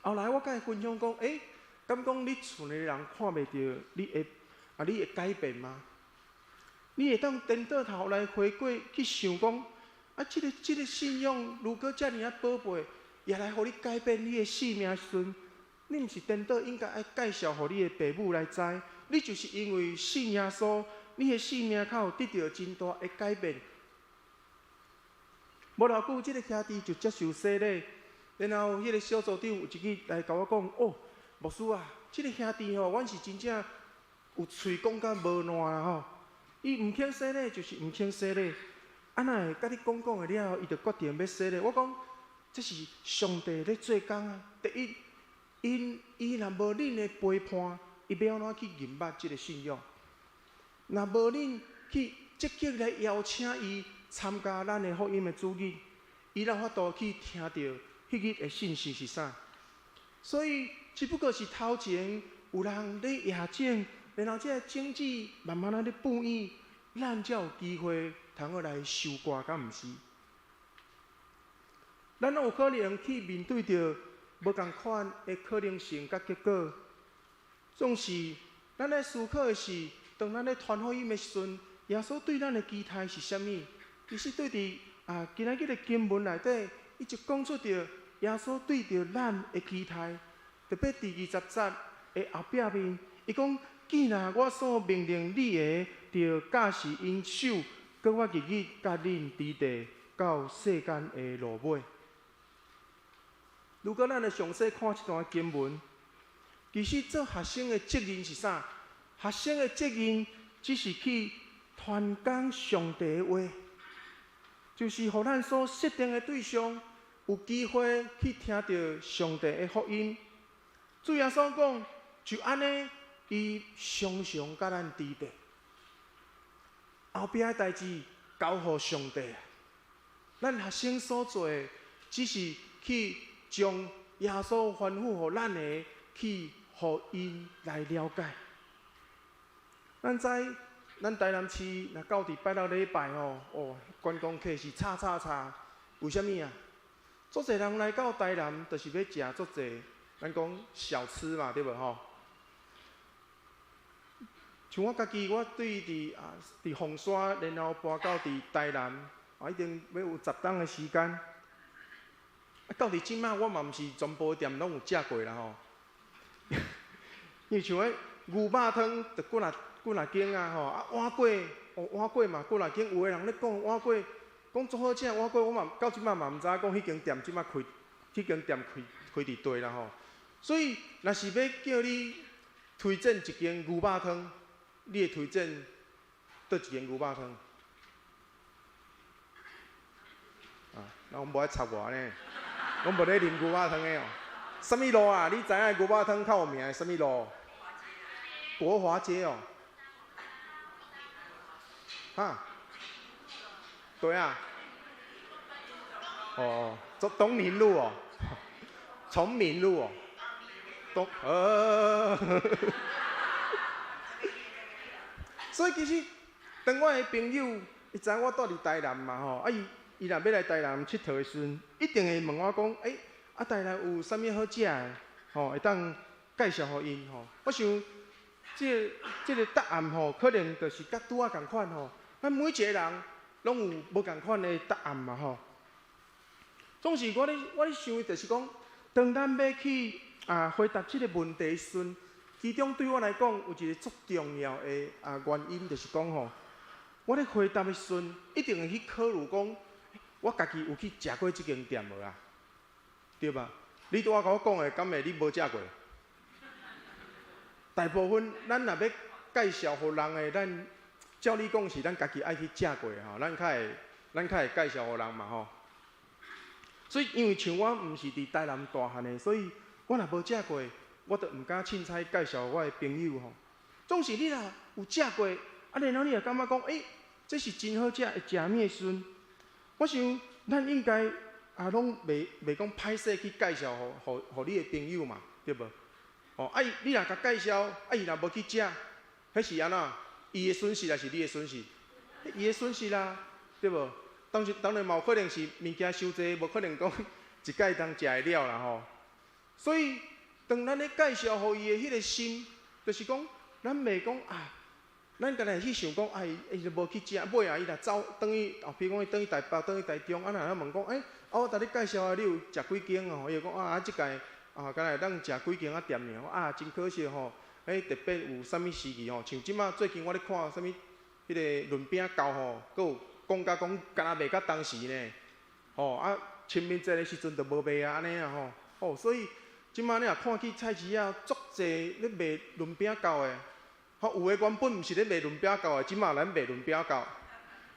后来我甲伊分享讲，敢讲你厝内人看袂到你会改变吗？你会当颠倒头来回过去想讲，即个信仰如果遮尔宝贝，也来互你改变你的生命时阵，你毋是颠倒应该爱介绍互你的爸母来知，你就是因为信耶稣，你的生命才有得到真大的改变。无偌久，即个兄弟就接受洗礼，然后迄个小组长有一日来甲我讲，牧师即个兄弟阮是真正。有喙讲甲无烂伊毋肯洗礼就是毋肯洗礼，哪会甲你讲的了后，伊就决定要洗礼？我讲这是上帝咧做工第一，伊若无恁的陪伴，伊要安怎去认捌即个信仰？若无恁去积极来邀请伊参加咱的福音的主日，伊哪法度去听到迄日的信息是啥？所以只不过是头前有人咧亚种。然后，即个种子慢慢咧布养，咱才有机会通来收割，敢毋是？咱有可能去面对着无共款的可能性甲结果，总是咱咧思考的是，当咱咧传福音的时阵，耶稣对咱的期待是啥物？其实对伫今仔日的经文内底，伊就讲出着耶稣对着咱的期待，特别第20节的后壁面，伊讲。既然我所命令你的，就驾驶因手，搁我日日甲恁伫地到世间的落尾。如果咱来详细看这段经文，其实做学生的责任是啥？学生的责任只是去传讲上帝的话，就是互咱所设定的对象有机会去听到上帝的福音。主耶稣讲，就安尼。伊常常甲咱伫地，后壁的代志交互上帝。咱学生所做的，只是去将耶稣吩咐互咱的，去互因来了解。咱知咱台南市若到伫拜六礼拜哦，观光客是叉叉叉，为虾米啊？足侪人来到台南，就是要食足侪，咱讲小吃嘛，对无吼？像我家己，我对伫凤山，然后搬到伫台南，一定要有10天的时间。到伫即摆，我嘛毋是全部店拢有食过啦吼。因为像迄牛肉汤，就几若间啊吼，碗粿，碗粿嘛几若间，有个人咧讲碗粿，讲足好食碗粿，我嘛到即摆嘛毋知影讲迄间店即摆迄间店开伫地啦吼。所以，若是要叫你推荐一间牛肉汤，你会推荐倒一间牛肉汤？啊，那我无爱插我呢，我无咧啉牛肉汤的哦。什么路啊？你知影牛肉汤较有名的什么路？国华街哦。哈？对啊。哦，东宁路哦，崇明路哦，所以其实，当我的朋友，伊知我住伫台南嘛吼，伊若要来台南佚佗的时阵，一定会问我讲，台南有啥物好食的？吼，会当介绍互因吼。我想，这个答案吼，可能就是甲拄仔共款吼。咱每一个人拢有无共款的答案嘛吼。总是我咧想的，就是讲，当咱要去回答这个问题时阵，其中对我来讲有一个足重要的原因，就是讲吼，我咧回答的时阵，一定会去考虑讲，我家己有去食过这间店无啦，对吧？你拄仔甲我讲的，敢会你无食过？大部分咱若要介绍互人的，咱照你讲是咱家己爱去食过吼，咱较会介绍互人嘛吼。所以因为像我毋是伫台南大汉的，所以我若无食过，我就毋敢凊彩介绍我的朋友吼。总是你若有食过，然后你也感觉讲，这是真好食，会食物的时阵，我想咱应该拢袂讲歹势去介绍互你的朋友嘛，对无？你若甲介绍，伊若无去食，迄是安怎？伊的损失还是你的损失？伊的损失啦，对无？当然嘛有可能是物件伤济，无可能讲一摆当食会了啦吼。所以，当咱咧介绍互伊的迄个心，就是讲，咱袂讲咱家己去想讲，伊就无去食，尾伊若走，等于比如讲伊等于台北，等于台中，咱问讲，我甲你介绍你有食几间哦？伊讲即届敢若当食几间店尔，真可惜吼，特别有啥物时期吼，像即马最近我咧看啥物迄个润饼糕吼，佫有。讲甲讲，敢若卖到当时呢，清明节的时阵就无卖安尼吼，所以即摆你若看去菜市仔，足侪咧卖润饼糕的，有诶原本毋是咧卖润饼糕的，即摆咱卖润饼糕，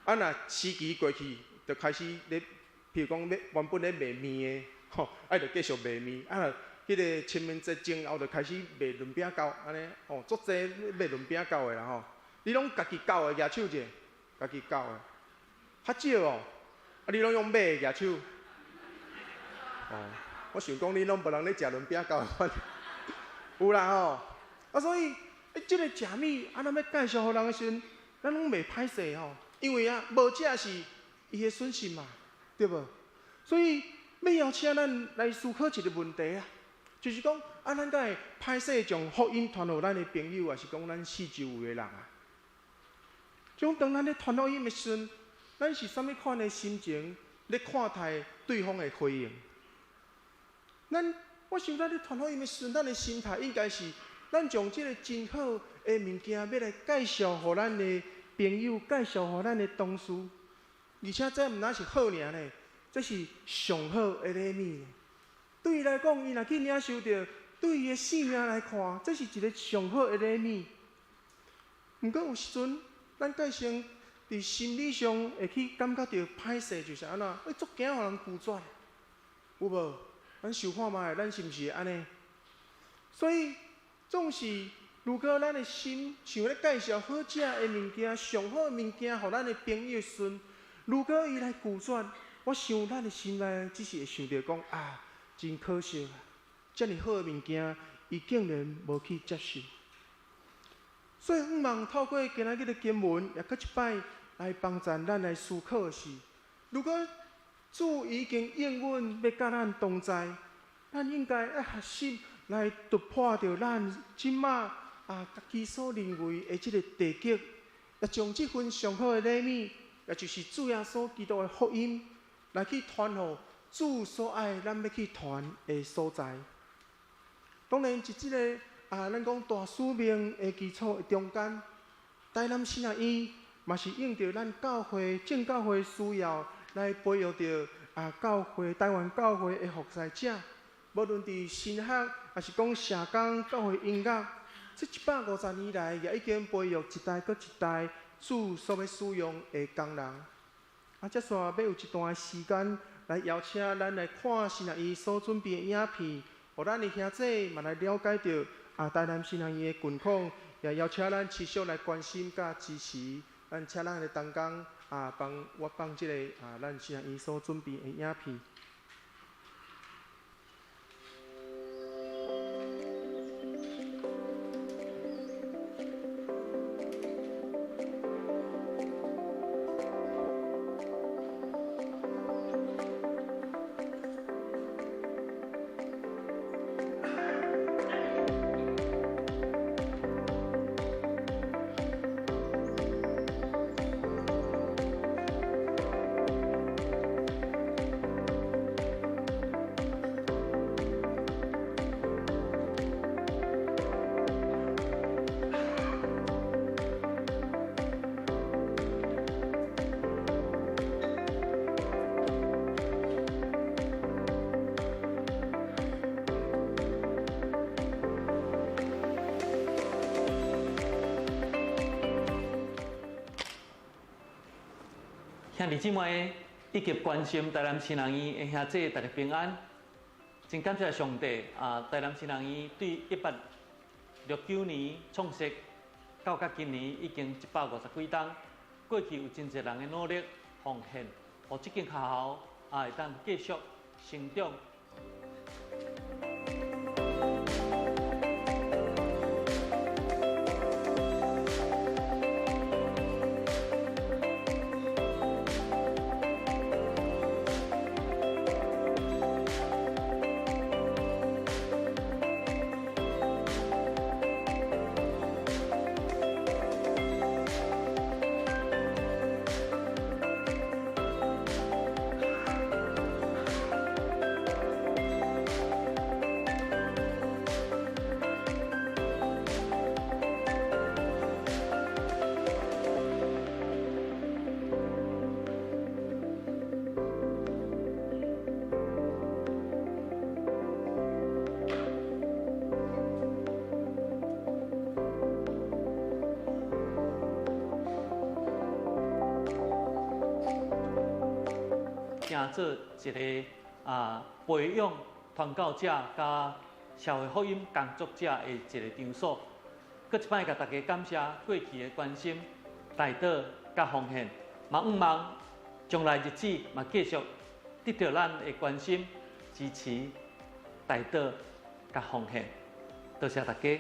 若时期过去，就开始咧，譬如讲原本咧卖面的，就继续卖面，迄个清明节前后就开始卖润饼糕，安尼，足侪咧卖润饼糕的啦吼，你拢家己搞的，举手者，家己搞的。较少哦，你拢用买的举手。我想讲你拢无人咧食润饼糕的款，有啦吼。所以即个食物咱要介绍互人的时阵，咱拢袂歹势吼，因为无食是伊的损失嘛，对无？所以要邀请咱来思考一个问题就是讲咱敢会歹势将福音传互咱的朋友，还是讲咱四周围的人啊？种当咱咧传福音的时阵。咱是啥物款的心情咧看待对方的回应？我想咱咧传福音的时阵，咱的心态应该是，咱将即个真好的物件要来介绍互咱的朋友，介绍互咱的同事，而且这毋单是好尔呢，这是上好的礼物。对伊来讲，伊若去领受到，对伊的性命来看，这是一个上好的礼物。毋过有时阵，咱介绍。伫心理上会去感觉到歹势，就是安怎？足惊互人拒绝，有无？咱想看觅，咱是毋是安尼？所以总是，如果咱的心想咧介绍好食的物件、上好的物件，互咱的朋友时阵，如果伊来拒绝，我想咱的心内只是会想到讲真可惜遮尔好的物件，伊竟然无去接受。所以毋茫透过今仔日的经文，也搁一摆来帮助咱来思考的是：如果主已经应允要甲咱同在，咱应该要学习来突破着咱即马家己所认为的即个地级，也将即份上好的礼物，也就是主耶稣基督的福音，来去传予主所爱咱要去传的所在。当然，是即个咱讲大使命的基础的中间，台南新学院嘛是应着咱教会正教会需要，来培育着教会台湾教会的服侍者，无论伫神学还是讲社工、教会音乐，这150年来也已经培育一代搁一代主所要使用的工人。接下来要有一段时间来邀请咱来看神学院所准备的影片。互咱的兄弟嘛来了解到台南新学院的近况，也邀请咱持续来关心甲支持。咱请咱的同工帮即个咱新学院所准备的影片。兄弟姊妹，以及关心台南新学院的兄弟，大家平安。真感谢上帝台南新学院对1869年创设到今年已经150几档，过去有真侪人的努力奉献，互这间学校会当继续成长。成做一个培养传教者甲社会福音工作者的一个场所。搁一摆甲大家感谢过去的关心、带导甲奉献，嘛毋忘将来日子嘛继续得到咱的关心、支持、带导甲奉献。多谢大家。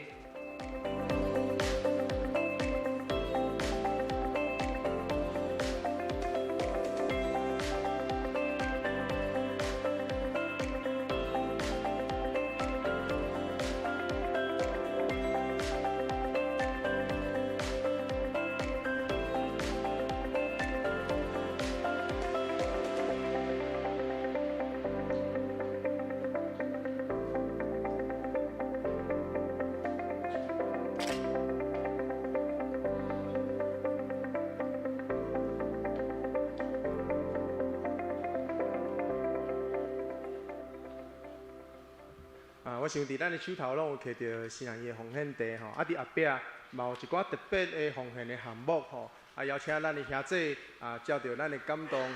我想伫咱的手头拢有摕到新学院的奉献地吼，伫后壁嘛有一寡特别的奉献的项目吼，邀请咱的兄弟照着咱的感动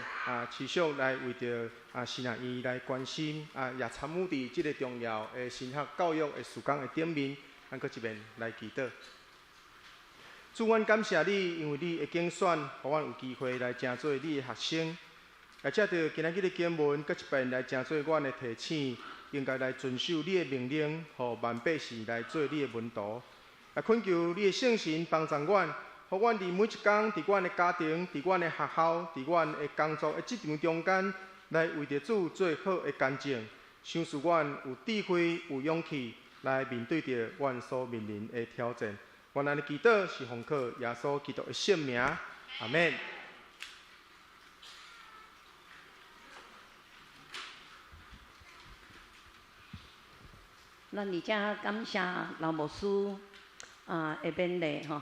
持续来为着新学院来关心也参与伫即个重要的神学教育的事工的顶面，咱搁一面来祈祷。主，阮感谢你，因为你的竞选，互阮有机会来成做你的学生，也借着今仔日的经文，搁一遍来成做阮的提醒。应该来遵守你的命令，互万百姓来做你的门徒。也恳求你的圣神帮助阮，互阮伫每一天，伫阮的家庭、伫阮的学校、伫阮的工作的职场中间，来为着主做好的干净，想使阮有智慧、有勇气来面对着阮所面临的挑战。阮安尼祈祷是奉靠耶稣基督的圣名，阿免。咱而家感谢老牧师的勉励吼，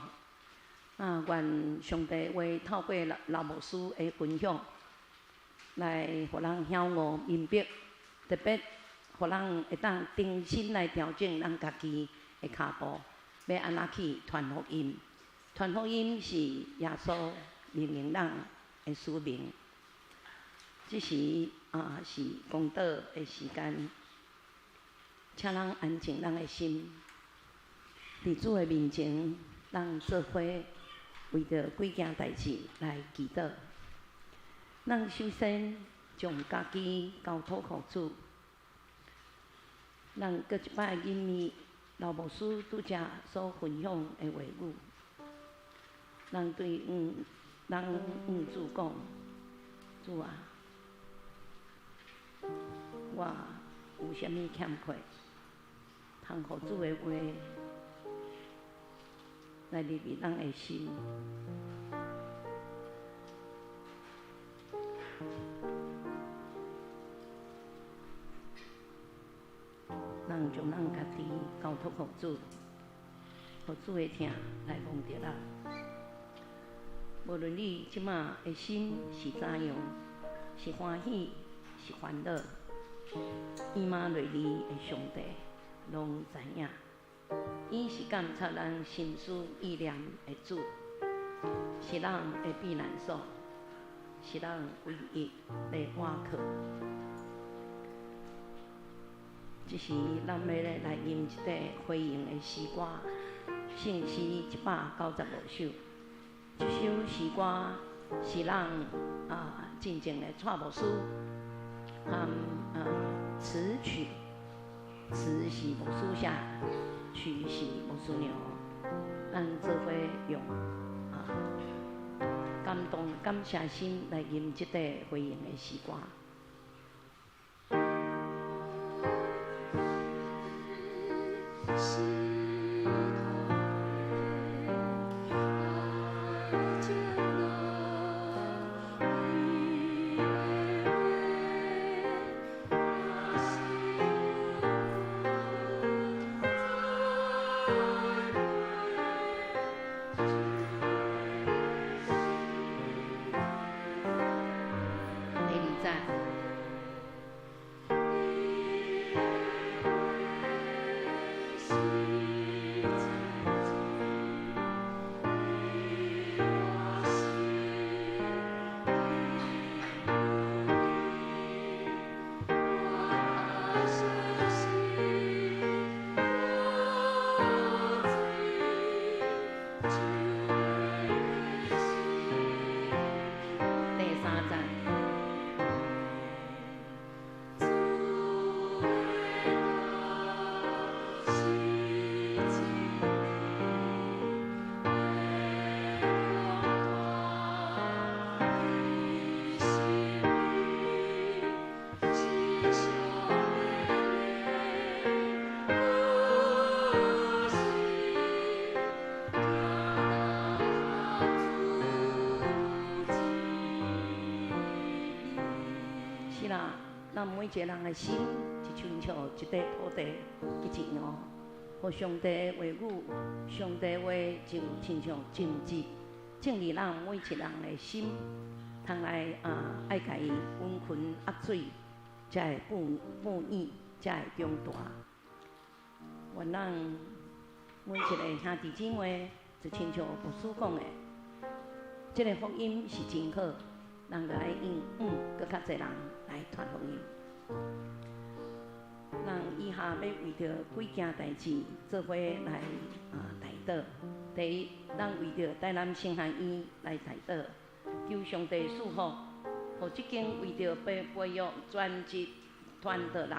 愿上帝为透过老牧师的分享，来互人晓悟明白，特别互人会当重新来调整咱家己的脚步，要安怎去传福音？传福音是耶稣命令咱的使命。这时是讲道的时间。请咱安静咱的心，伫主的面前，咱做伙为着几件代志来祈祷。咱首先将家己交托互主，咱搁一摆吟味老牧师拄则所分享的话语，咱对主讲，主啊，我有啥物欠缺？通互主的话来入入咱的心，咱将咱家己交托互主，互主的听来蒙着咱。无论你即马的心是怎样，是欢喜是烦恼，伊嘛内里的上帝拢知影，伊是监察咱心思意念的主，是咱的避难所，是咱唯一的倚靠。这是咱要来吟一块回应的诗歌，圣诗195首。这首诗歌是咱真正的蔡牧师词曲。词是牧师写，曲是牧师娘，咱做伙用感动、感谢心来吟这块回应的诗歌。咱每一个人的心，就亲像一块土地，一样，互上帝的话语，上帝的话就亲像种子，种入咱每一个人的心，通来爱甲伊温存压水，才会哺育，才会长大。愿咱每一个兄弟姊妹，就亲像牧师讲的，这个福音是真好，人就爱用搁较侪人来传福音。咱以下要为着几件代志做伙来代祷。第一，咱为着台南圣学院来代祷，求上帝赐福，互即间为着培育专职传道人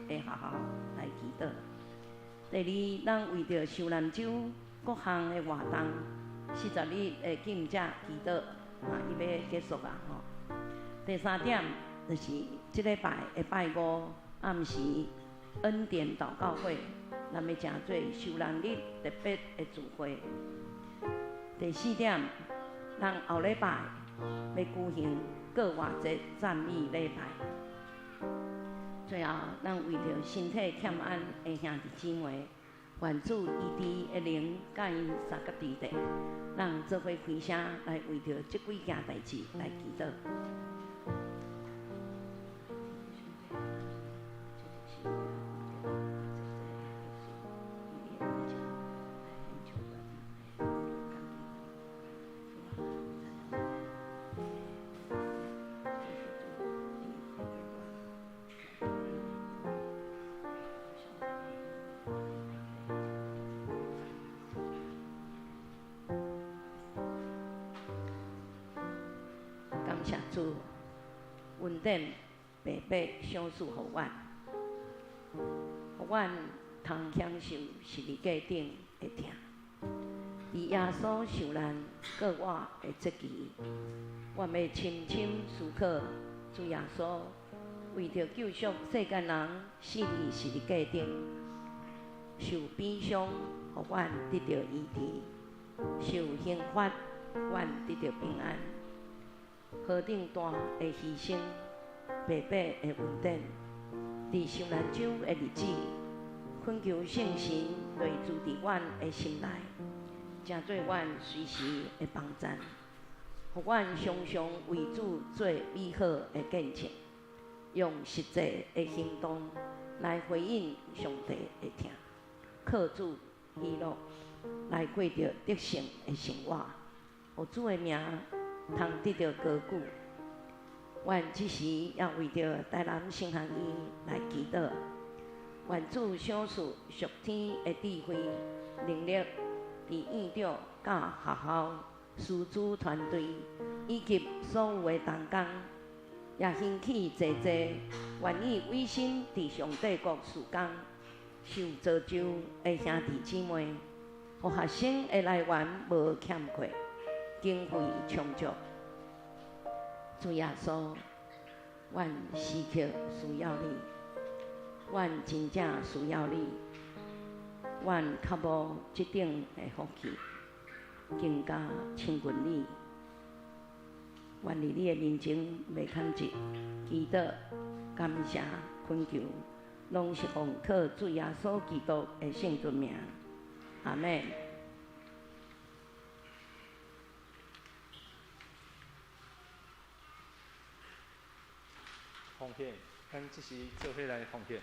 的学校来祈祷。第二，咱为着秀兰州各项的活动，40日的敬者祈祷，伊要结束啊吼。第3点就是即礼拜的拜5暗时恩典祷告会，咱要诚做受难日特别的聚会。第4点，咱后礼拜要举行过活节赞美礼拜。最后，咱为着身体欠安的兄弟姊妹，愿主医治的灵，甲因三角地地，咱做伙开声来为着即几件代志来祈祷。感谢主，恩典白白赏赐互阮，互阮通享受十字架顶的疼。伫耶稣受难过活的这期，阮要深深思考主耶稣为着救赎世间人，死伫十字架顶，受鞭伤，互阮得到医治；受刑罚，阮得到平安。何等大的牺牲，白白的恩典，伫受难周的日子，恳求圣神内住伫阮的心内，成做阮随时的帮赞，互阮常常为主做美好的见证，用实际的行动来回应上帝的疼，靠主喜乐来过着得胜的生活，互主的名通得到高举。阮即时也为着台南圣学院来祈祷，愿主赏赐属天的智慧、能力，伫院长、甲学校、师资团队以及所有的同工，也兴起济济愿意委身伫上帝国事工、受造就的兄弟姊妹，互学生的来源无欠缺，经费充足。主耶稣，阮时刻需要你，阮真正需要你，阮较无即等的福气，更加亲近你。愿伫你的面前袂堪一祈祷、感谢、恳求，拢是奉靠主耶稣基督的圣尊名。阿门。奉献，咱即时做伙来奉献。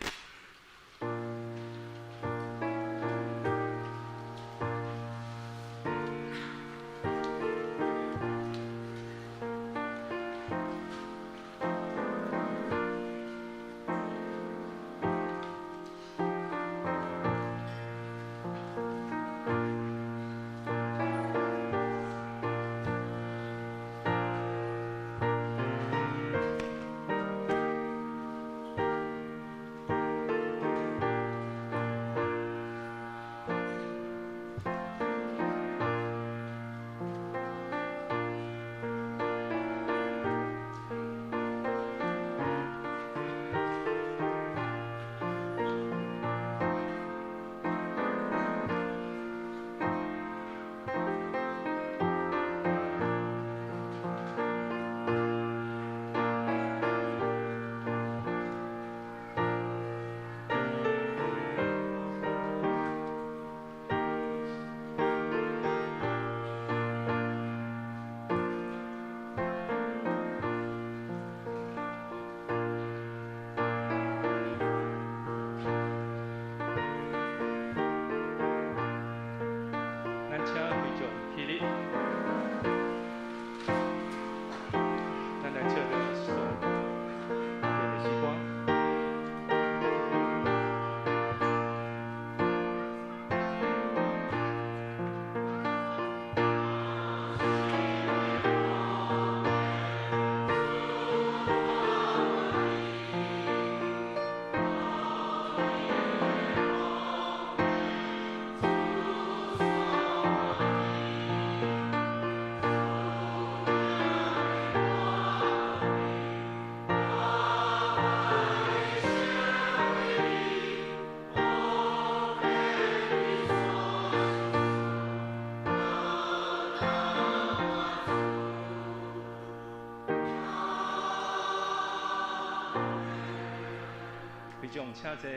众请坐。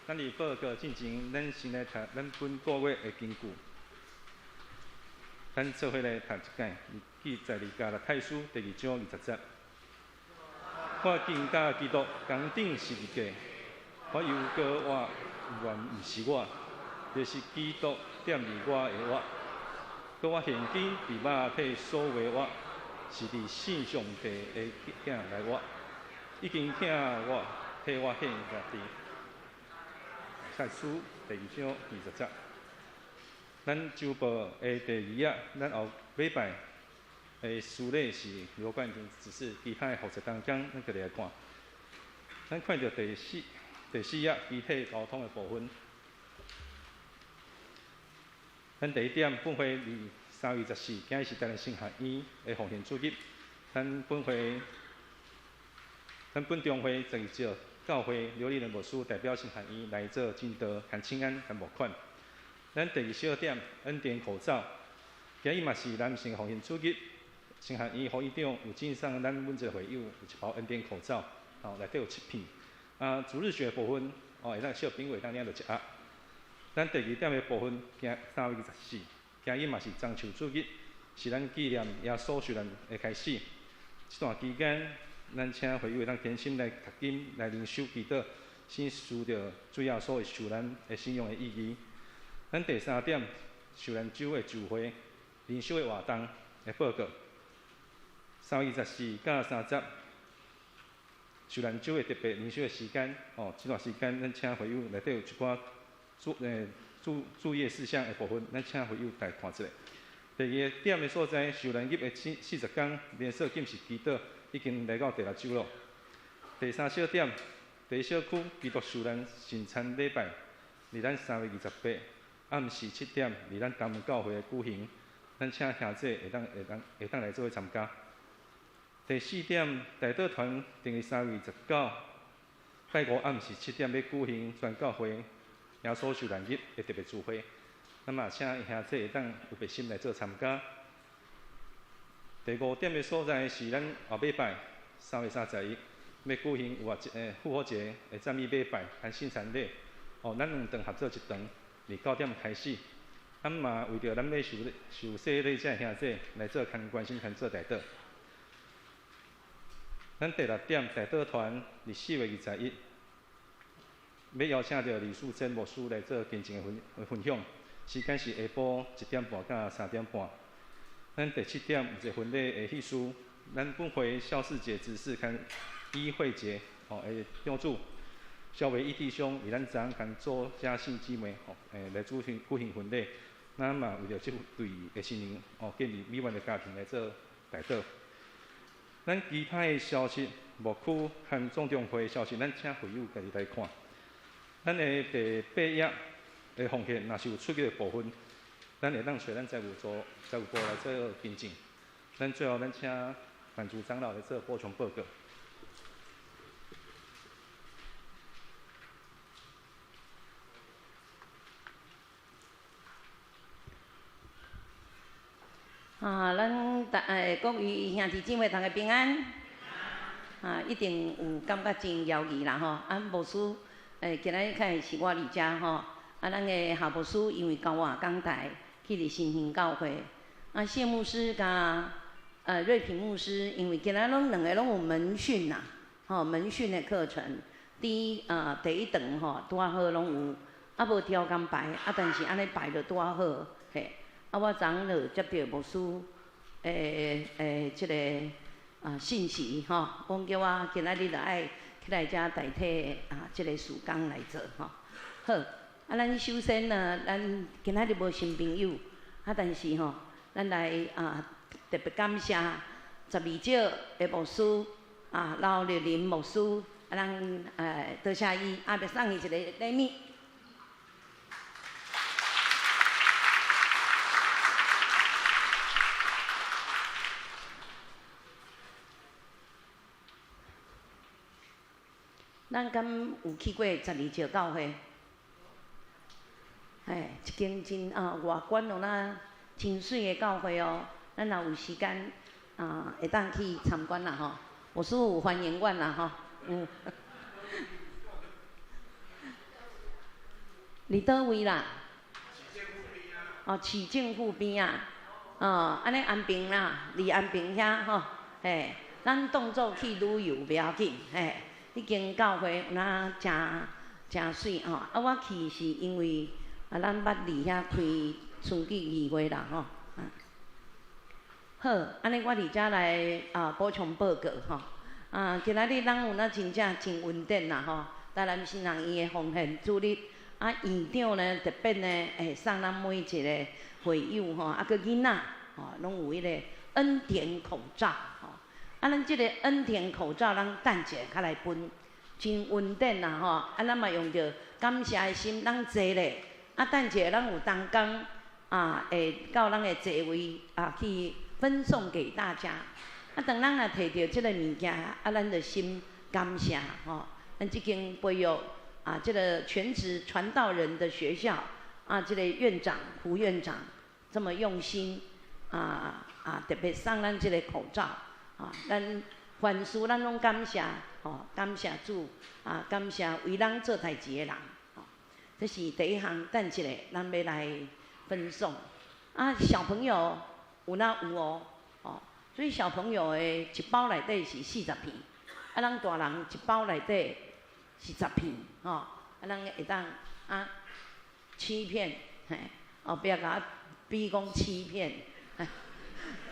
咱伫报告进前，咱先来读咱本个月的经句。咱做伙来读一解，记载伫加拉太书第2章20节。我见甲基督同顶十字架，我又搁我原毋是我，就是基督点伫我的我。搁我现今伫肉体所为我，是伫信上帝的囝来我，已经听我替我献家己。太书第2章20节。咱周报的第2页，咱后礼拜的书例是刘冠廷，只是其他的复习当中，咱就来看。咱看到第4页具体沟通的部分。咱第1点，本会伫3月14，今日是台南圣学院的奉献主日。咱本中会12节教会刘立人牧师代表圣学院来做进道、和请安、和募款。咱第2小点，恩典口罩，今日嘛是男性奉献主日，圣学院副院长有赠送咱每一个会友有一包恩典口罩，内底有7片。主日学部分，会当小朋友会当领到1盒。咱第2点的部分，3月14，今日嘛是中秋主日，是咱纪念耶稣受难的开始。这段期间，咱请会友会当虔心来读经，来灵修祈祷，先思着主耶稣的受难的信仰的意义。咱第3点，受难周的聚会、灵修的活动的报告。3月14到30节，受难周的特别灵修的时间。这段时间咱请会友内底有一寡注意事项的部分，咱请会友来看一下。第2点的所在，受难日的40天连续禁食祈祷已经来到第6周了。第3小点，第1小区基督受难圣餐礼拜，伫咱3月28暗时7点，伫咱东门教会的举行，咱请兄弟会当来做伙参加。第4点，代祷团定于3月19拜5暗时7点要举行全教会耶稣受难日的特别聚会，那么请兄弟会当有备心来做参加。第5点的所在是咱后礼拜3月31要举行复活节的赞美礼拜和圣餐礼，咱2场合作1场。伫9点开始，咱嘛为着咱要受洗礼这兄弟来做牵关心、牵做代祷。咱第6点，代祷团伫4月21，要邀请到李素贞牧师来做见证的分享，时间是下晡1点半到3点半。咱第7点有一个婚礼的戏书，咱本会孝世节执事跟伊慧节的长主。肖伟义弟兄与咱昨跟做家信姊妹来举行婚礼，咱嘛为着这对的新人建立美满的家庭来做代祷。咱其他的消息、牧区和总中会的消息，咱请会友家己来看。咱的第8页的奉献，若是有出去的部分，咱会当找咱财务部来做跟进。咱最后咱请范主长老来做补充报告。咱各位兄弟姊妹大家平安。一定有感觉真摇曳啦吼。牧师今仔日较是我伫遮吼。咱的夏牧师因为交我港台去伫新兴教会。谢牧师甲瑞平牧师，因为今仔拢2个拢有门训呐，门训的课程。第1堂拄啊好拢有，无调工排，但是安尼排就拄啊好嘿。我昨就接到牧师即个信息讲叫我今仔日就爱去来遮代替即个事工来做好，咱首先呢，咱今仔日无新朋友，但是咱来特别感谢12少的牧师老立林牧师，咱多谢伊，要送伊一个礼物。咱敢有去过12石教会？一间真外观有真水的教会哦。咱若有时间会当去参观啦吼。我师父有欢迎阮啦吼，伫倒位啦？哦，市政府边啊，哦，安尼安平啦，离安平遐吼，嘿，咱当作去旅游袂要紧，嘿，迄间教会有哪诚水吼，啊，我去是因为咱捌离遐开春季议会啦吼，好，安尼我伫遮来补充报告吼，今仔日咱有那真正真稳定啦吼，台南新人医的奉献主日。院长呢特别呢，会送咱每一个会友吼，佮囡仔吼，拢有迄个恩典口罩吼。咱即个恩典口罩，咱等者较来分，真稳定啦吼。咱嘛用着感谢的心，咱坐咧。等者咱有当工会到咱的座位去分送给大家。当咱若摕到即个物件，咱就心感谢吼。咱即间培育。这个全职传道人的学校这个院长胡院长这么用心特别送咱这个口罩咱凡事咱拢感谢感谢主感谢为咱做代志的人这是第一项。等一下咱要来分送小朋友有哪有哦所以小朋友的一包内底是40片，咱大人一包内底。是10片，咱会当7片，不要甲我比讲7片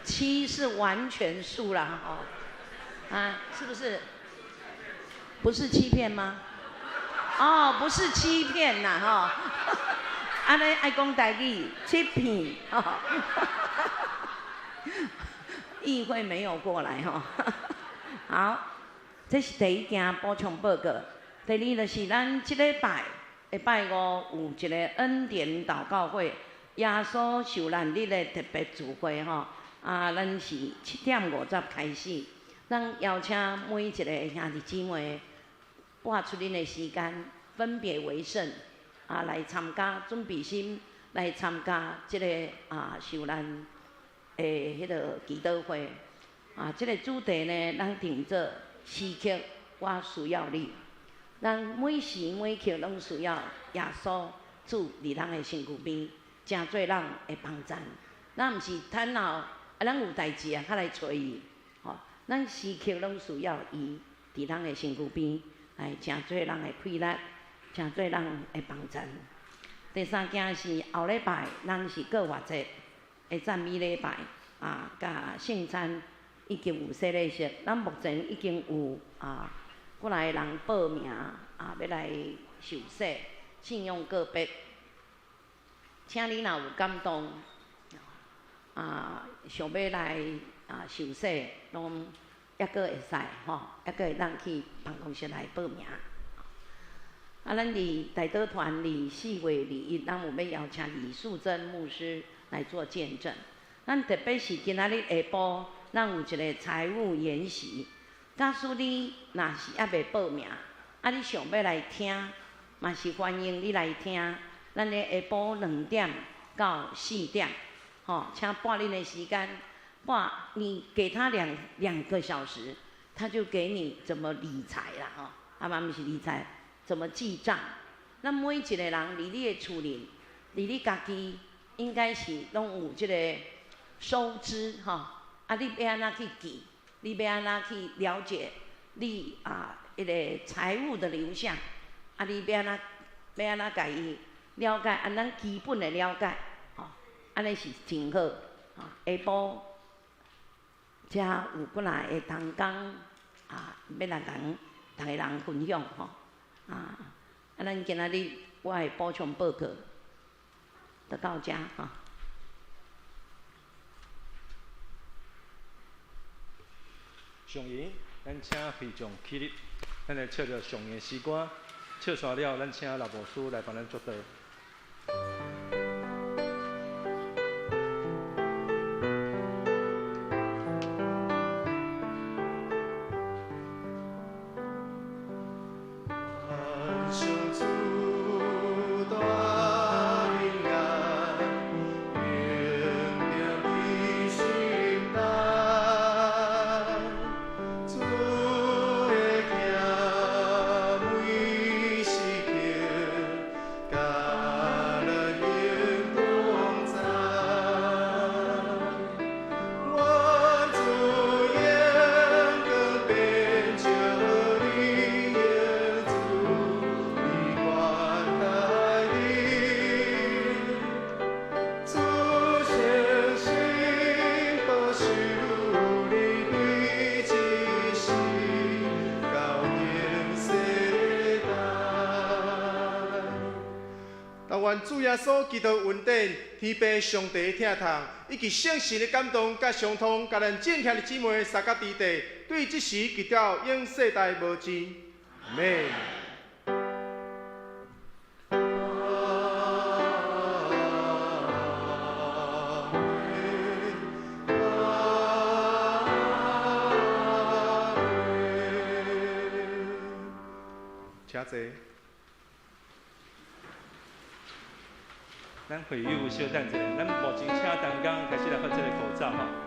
，7是完全数啦，是不是？不是7片吗？不是7片呐，安尼爱讲台语，7片，议会没有过来好，这是第一件补充报告。第二就是咱即礼拜礼拜5有一个恩典祷告会，耶稣受难日的特别聚会咱是7点50开始，咱邀请每一个兄弟姊妹拨出恁的时间，分别为圣来参加，准备心来参加即个受难的迄个祈祷会即个主题呢，咱定做时刻我需要你。咱每时每刻拢需要耶稣主伫咱的身躯边，真做人的帮助。咱毋是趁后咱有代志较来找伊，咱时刻拢需要伊伫咱的身躯边，来真做人的快乐，真做人的帮助。第三件是后礼拜，咱是过活节的赞美礼拜甲圣餐已经有洗礼式，咱目前已经有过来人报名要来受洗，信用个别，请你若有感动想要来受洗，拢还阁会使还阁会当去办公室来报名。咱伫大道团伫4月21，咱有要邀请李素贞牧师来做见证。咱特别是今仔日下晡，咱有一个财务研习。假使你若是还未报名，你想要来听，嘛是欢迎你来听。咱咧下晡2点到4点，请拨恁的时间，你给他2个小时，他就给你怎么理财啦，嘛毋是理财，怎么记账。咱每一个人伫你的厝里，伫你家己，应该是拢有即个收支你要安怎去记？你要安怎去了解你迄个财务的流向？你要安怎甲伊了解？咱基本的了解，安尼是真好。下晡遮有过来的同工要来同大家人分享咱今仔日我的补充报告就到遮上言，咱请会众起立，咱来唱着上言诗歌，唱煞了，咱请老牧师来帮咱作答。主阮主耶稣基督恩典、天父上帝的疼痛，以及圣神的感动甲相通，甲咱正向的姊妹三角之地，对即时直到永世代无尽。阿门。请坐。咱会友稍等一下，咱目前请陈刚开始来发这个口罩哈。